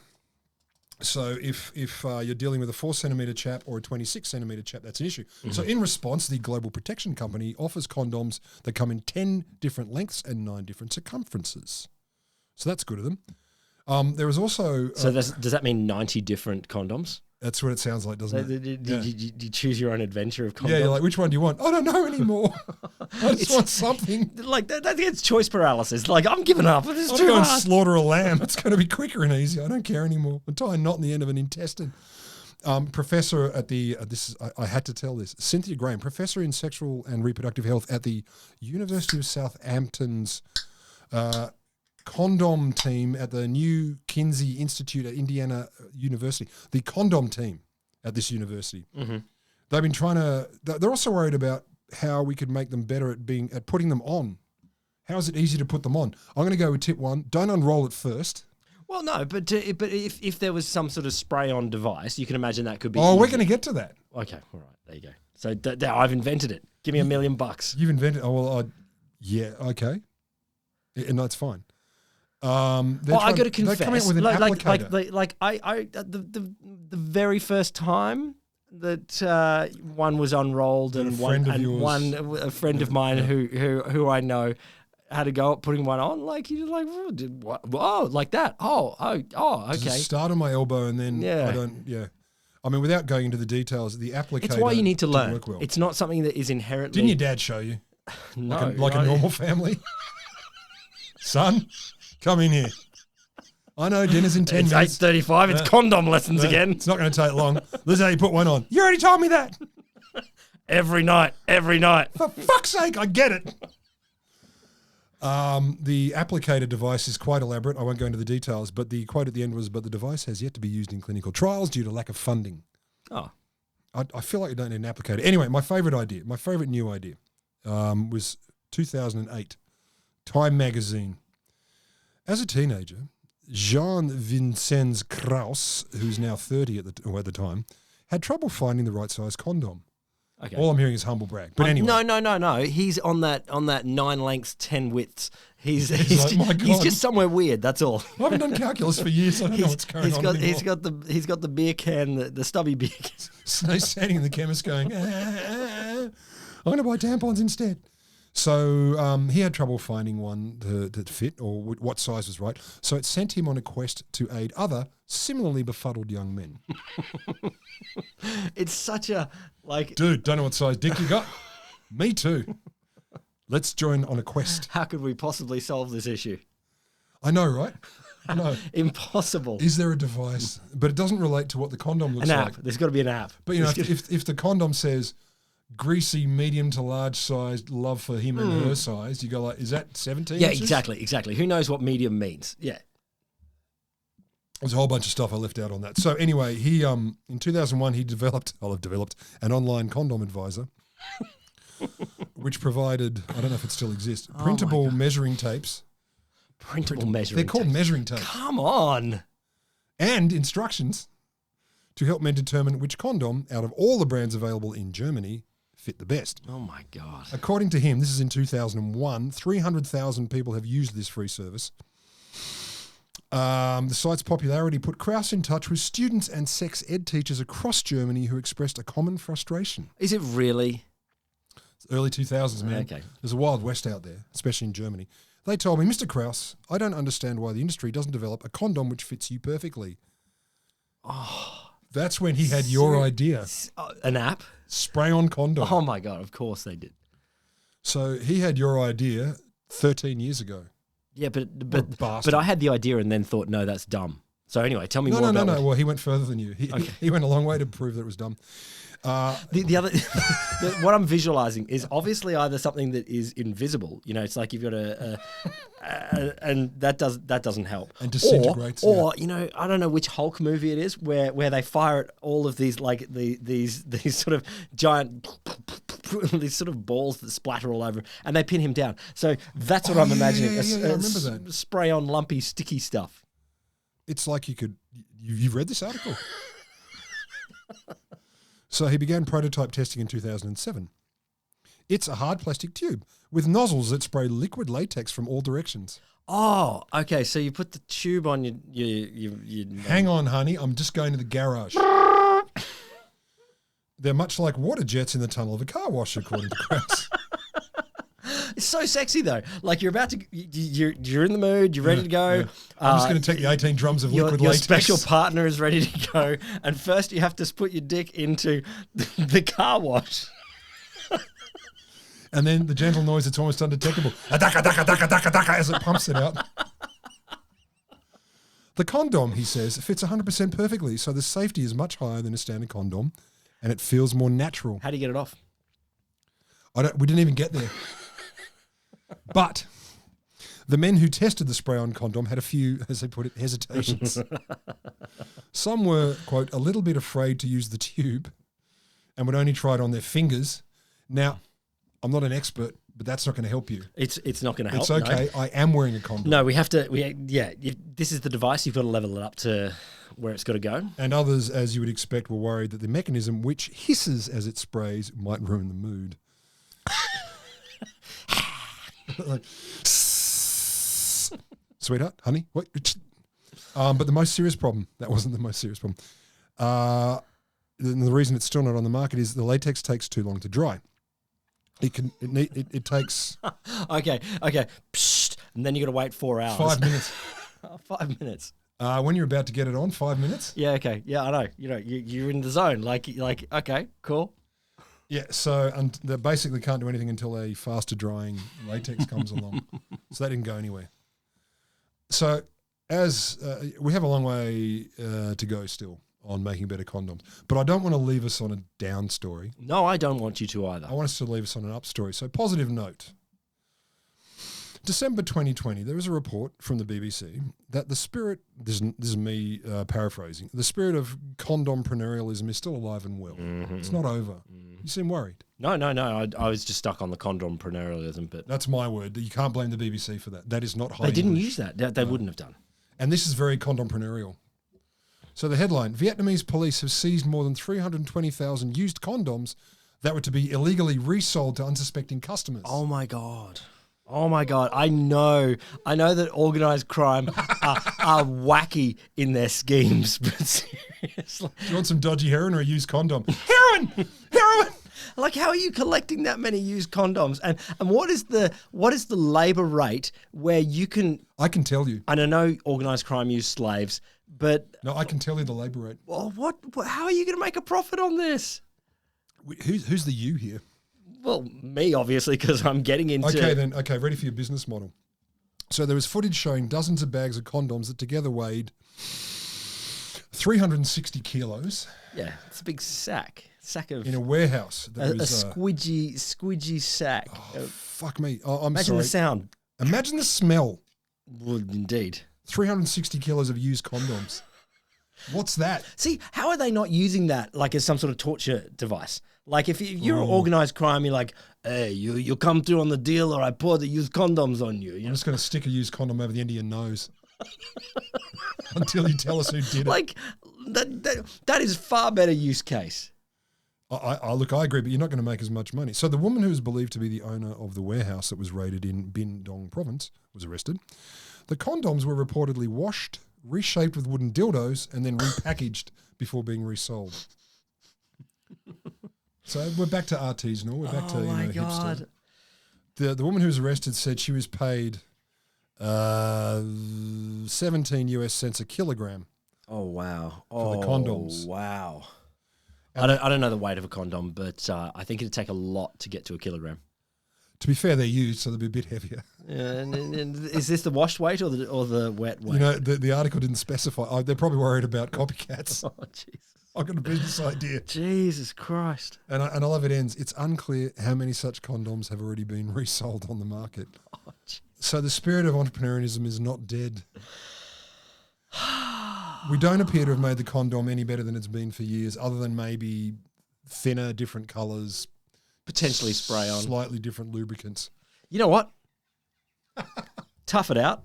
Speaker 1: So if you're dealing with a 4 centimeter chap or a 26 centimeter chap, that's an issue. Mm-hmm. So in response, the Global Protection Company offers condoms that come in 10 different lengths and 9 different circumferences. So that's good of them. There is also...
Speaker 2: So does that mean 90 different condoms?
Speaker 1: That's what it sounds like, doesn't it?
Speaker 2: Do you choose your own adventure of condoms?
Speaker 1: Yeah, you're like, which one do you want? I don't know anymore. I just want something.
Speaker 2: Like, that gets choice paralysis. Like, I'm giving up. It's
Speaker 1: I'm
Speaker 2: too
Speaker 1: going to
Speaker 2: hard.
Speaker 1: slaughter a lamb. It's going to be quicker and easier. I don't care anymore. I'm tying a knot in the end of an intestine. Professor at the, I had to tell this, Cynthia Graham, professor in sexual and reproductive health at the University of Southampton's condom team at the New Kinsey Institute at Indiana University, the condom team at this university. Mm-hmm. They've been they're also worried about how we could make them better at putting them on. How is it easy to put them on? I'm going to go with tip 1. Don't unroll it first.
Speaker 2: Well, no, but if there was some sort of spray-on device, you can imagine that could be
Speaker 1: easy. We're going to get to that.
Speaker 2: Okay, all right, there you go. So I've invented it. Give me $1 million.
Speaker 1: You've invented yeah, okay. And that's fine. I
Speaker 2: got to confess,
Speaker 1: they're coming with an applicator.
Speaker 2: The very first time that one was unrolled and a friend of mine who I know had to go up putting one on, like he was like, oh, like that. Oh, okay.
Speaker 1: Does it start on my elbow and then I mean, without going into the details, the applicator.
Speaker 2: It's why you need to learn.
Speaker 1: Work well.
Speaker 2: It's not something that is inherently.
Speaker 1: Didn't your dad show you?
Speaker 2: No,
Speaker 1: like a normal family. Son, come in here. I know dinner's in 10 minutes.
Speaker 2: It's 8:35. It's condom lessons again.
Speaker 1: It's not going to take long. This is how you put one on. You already told me that.
Speaker 2: Every night.
Speaker 1: For fuck's sake, I get it. The applicator device is quite elaborate. I won't go into the details, but the quote at the end was, but the device has yet to be used in clinical trials due to lack of funding.
Speaker 2: Oh.
Speaker 1: I feel like you don't need an applicator. Anyway, my favourite new idea was 2008, Time magazine. As a teenager, Jean Vincenz Krauss, who's now 30 at the time, had trouble finding the right size condom.
Speaker 2: Okay.
Speaker 1: All I'm hearing is humble brag. But anyway.
Speaker 2: No. He's on that 9 lengths, 10 widths. He's
Speaker 1: like, my God.
Speaker 2: he's just somewhere weird. That's all.
Speaker 1: I haven't done calculus for years. I don't know what's going on anymore.
Speaker 2: He's got the beer can, the stubby beer can.
Speaker 1: Snow's standing in the chemist going, I'm going to buy tampons instead. So he had trouble finding one that fit or what size was right. So it sent him on a quest to aid other similarly befuddled young men.
Speaker 2: It's such a, like...
Speaker 1: Dude, don't know what size dick you got? Me too. Let's join on a quest.
Speaker 2: How could we possibly solve this issue?
Speaker 1: I know, right? I know.
Speaker 2: Impossible.
Speaker 1: Is there a device? But it doesn't relate to what the condom looks
Speaker 2: An
Speaker 1: like.
Speaker 2: app. There's got to be an app.
Speaker 1: But, you know, if the condom says greasy, medium to large sized, love for him and her size, you go like, is that 17
Speaker 2: Yeah,
Speaker 1: inches?
Speaker 2: exactly. Who knows what medium means? Yeah.
Speaker 1: There's a whole bunch of stuff I left out on that. So anyway, he in 2001 he developed an online condom advisor, which provided, I don't know if it still exists, printable measuring tapes.
Speaker 2: Printable measuring
Speaker 1: They're called
Speaker 2: tapes.
Speaker 1: measuring tapes.
Speaker 2: Come on.
Speaker 1: And instructions to help men determine which condom out of all the brands available in Germany fit the best.
Speaker 2: Oh my God.
Speaker 1: According to him, this is in 2001, 300,000 people have used this free service. The site's popularity put Krauss in touch with students and sex ed teachers across Germany who expressed a common frustration.
Speaker 2: Is it really?
Speaker 1: It's early 2000s, man.
Speaker 2: Okay.
Speaker 1: There's a wild west out there, especially in Germany. They told me, Mr. Krauss, I don't understand why the industry doesn't develop a condom which fits you perfectly. Oh, that's when he had your idea.
Speaker 2: An app?
Speaker 1: Spray-on condom.
Speaker 2: Oh my God, of course they did.
Speaker 1: So he had your idea 13 years ago.
Speaker 2: Yeah, but I had the idea and then thought, no, that's dumb. So anyway, tell me more about
Speaker 1: No. Well, he went further than you. He went a long way to prove that it was dumb.
Speaker 2: The other, what I'm visualizing is obviously either something that is invisible. You know, it's like you've got and that doesn't help.
Speaker 1: And disintegrates.
Speaker 2: Or you know, I don't know which Hulk movie it is where they fire at all of these like these sort of giant these sort of balls that splatter all over and they pin him down. So that's what I'm imagining.
Speaker 1: Yeah, I remember that.
Speaker 2: Spray on lumpy sticky stuff.
Speaker 1: It's like you've read this article. So he began prototype testing in 2007. It's a hard plastic tube with nozzles that spray liquid latex from all directions.
Speaker 2: Oh, okay. So you put the tube on your
Speaker 1: Hang on, honey. I'm just going to the garage. They're much like water jets in the tunnel of a car wash, according to Krauss.
Speaker 2: It's so sexy though. Like you're about to, you're in the mood. You're ready to go.
Speaker 1: Yeah. I'm just going to take the 18 drums of liquid
Speaker 2: your
Speaker 1: latex.
Speaker 2: Special partner is ready to go, and first you have to put your dick into the car wash.
Speaker 1: And then the gentle noise that's almost undetectable, adaka, daka, daka, daka, daka, as it pumps it out. The condom, he says, fits 100% perfectly, so the safety is much higher than a standard condom, and it feels more natural.
Speaker 2: How do you get it off?
Speaker 1: We didn't even get there. But the men who tested the spray-on condom had a few, as they put it, hesitations. Some were, quote, a little bit afraid to use the tube and would only try it on their fingers. Now, I'm not an expert, but that's not going to help you.
Speaker 2: It's not going to help.
Speaker 1: It's okay. No. I am wearing a condom.
Speaker 2: No, we have to. This is the device. You've got to level it up to where it's got to go.
Speaker 1: And others, as you would expect, were worried that the mechanism, which hisses as it sprays, might ruin the mood. Like, sweetheart, honey, what? But the most serious problem, that wasn't the most serious problem. The reason it's still not on the market is the latex takes too long to dry. It takes...
Speaker 2: Okay. Psst, and then you got to wait 4 hours.
Speaker 1: 5 minutes.
Speaker 2: 5 minutes.
Speaker 1: When you're about to get it on, 5 minutes?
Speaker 2: Yeah, okay. Yeah, I know. You know, you're in the zone. Like, okay, cool.
Speaker 1: Yeah, so and they basically can't do anything until a faster drying latex comes along. So that didn't go anywhere. So as we have a long way to go still on making better condoms, but I don't want to leave us on a down story.
Speaker 2: No, I don't want you to either.
Speaker 1: I want us to leave us on an up story. So positive note. December 2020, there was a report from the BBC that the spirit, this is me paraphrasing, the spirit of condompreneurialism is still alive and well. Mm-hmm. It's not over. Mm-hmm. You seem worried.
Speaker 2: No. I was just stuck on the condompreneurialism bit.
Speaker 1: That's my word. You can't blame the BBC for that. That is not high
Speaker 2: They didn't
Speaker 1: English.
Speaker 2: use that. They wouldn't have done.
Speaker 1: And this is very condompreneurial. So the headline, Vietnamese police have seized more than 320,000 used condoms that were to be illegally resold to unsuspecting customers.
Speaker 2: Oh my God. Oh my God. I know that organised crime are wacky in their schemes, but seriously.
Speaker 1: Do you want some dodgy heroin or a used condom? Heroin! Heroin!
Speaker 2: Like, how are you collecting that many used condoms? And what is the labour rate where you can...
Speaker 1: I can tell you.
Speaker 2: And I know organised crime use slaves, but...
Speaker 1: No, I can tell you the labour rate.
Speaker 2: Well, how are you going to make a profit on this?
Speaker 1: Who's the you here?
Speaker 2: Well, me, obviously, because I'm getting into...
Speaker 1: Okay, then. Okay, ready for your business model. So there was footage showing dozens of bags of condoms that together weighed 360 kilos.
Speaker 2: Yeah, it's a big sack of...
Speaker 1: In a warehouse.
Speaker 2: A squidgy sack.
Speaker 1: Oh, fuck me. Oh, I'm
Speaker 2: Imagine
Speaker 1: sorry.
Speaker 2: the sound.
Speaker 1: Imagine the smell.
Speaker 2: Well, indeed.
Speaker 1: 360 kilos of used condoms. What's that?
Speaker 2: See, how are they not using that like as some sort of torture device? Like if you're organised crime, you're like, hey, you come through on the deal or I pour the used condoms on you.
Speaker 1: I'm just going to stick a used condom over the end of your nose until you tell us who did it.
Speaker 2: Like, that is far better use case.
Speaker 1: Look, I agree, but you're not going to make as much money. So the woman who is believed to be the owner of the warehouse that was raided in Bin Dong province was arrested. The condoms were reportedly washed, reshaped with wooden dildos, and then repackaged before being resold. So we're back to artisanal. We're back to hipster. The woman who was arrested said she was paid 17 US cents a kilogram.
Speaker 2: Oh wow!
Speaker 1: For the condoms.
Speaker 2: Wow! I don't know the weight of a condom, but I think it'd take a lot to get to a kilogram.
Speaker 1: To be fair, they're used, so they'll be a bit heavier.
Speaker 2: And is this the washed weight or the wet weight?
Speaker 1: You know, the article didn't specify. They're probably worried about copycats.
Speaker 2: Oh, Jesus.
Speaker 1: I've got a business idea.
Speaker 2: Jesus Christ.
Speaker 1: And I love it ends. It's unclear how many such condoms have already been resold on the market.
Speaker 2: Oh,
Speaker 1: so the spirit of entrepreneurialism is not dead. We don't appear to have made the condom any better than it's been for years, other than maybe thinner, different colours.
Speaker 2: Potentially spray on.
Speaker 1: Slightly different lubricants.
Speaker 2: You know what? Tough it out.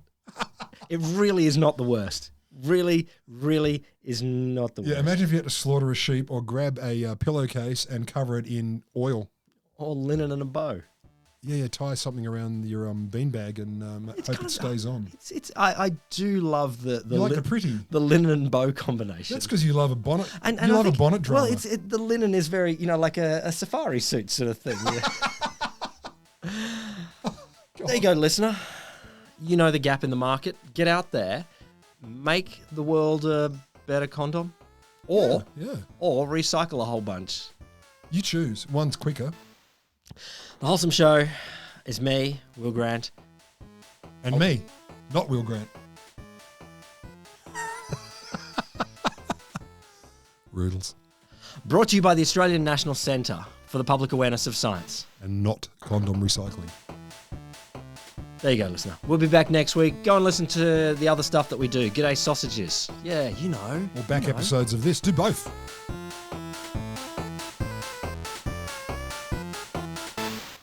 Speaker 2: It really is not the worst. Really, really is not the worst.
Speaker 1: Yeah, imagine if you had to slaughter a sheep or grab a pillowcase and cover it in oil.
Speaker 2: Or linen and a bow.
Speaker 1: Yeah, tie something around your beanbag and hope it stays on.
Speaker 2: I do love the linen and bow combination.
Speaker 1: That's because you love a bonnet. And you love a bonnet drama.
Speaker 2: Well, the linen is very, like a safari suit sort of thing. Yeah. There you go, listener. You know the gap in the market. Get out there, make the world a better condom, or recycle a whole bunch.
Speaker 1: You choose. One's quicker.
Speaker 2: The Wholesome Show is me, Will Grant.
Speaker 1: And me, not Will Grant. Roodles.
Speaker 2: Brought to you by the Australian National Centre for the Public Awareness of Science.
Speaker 1: And not condom recycling.
Speaker 2: There you go, listener. We'll be back next week. Go and listen to the other stuff that we do. G'day Sausages. Yeah, you know.
Speaker 1: Or back episodes of this. Do both.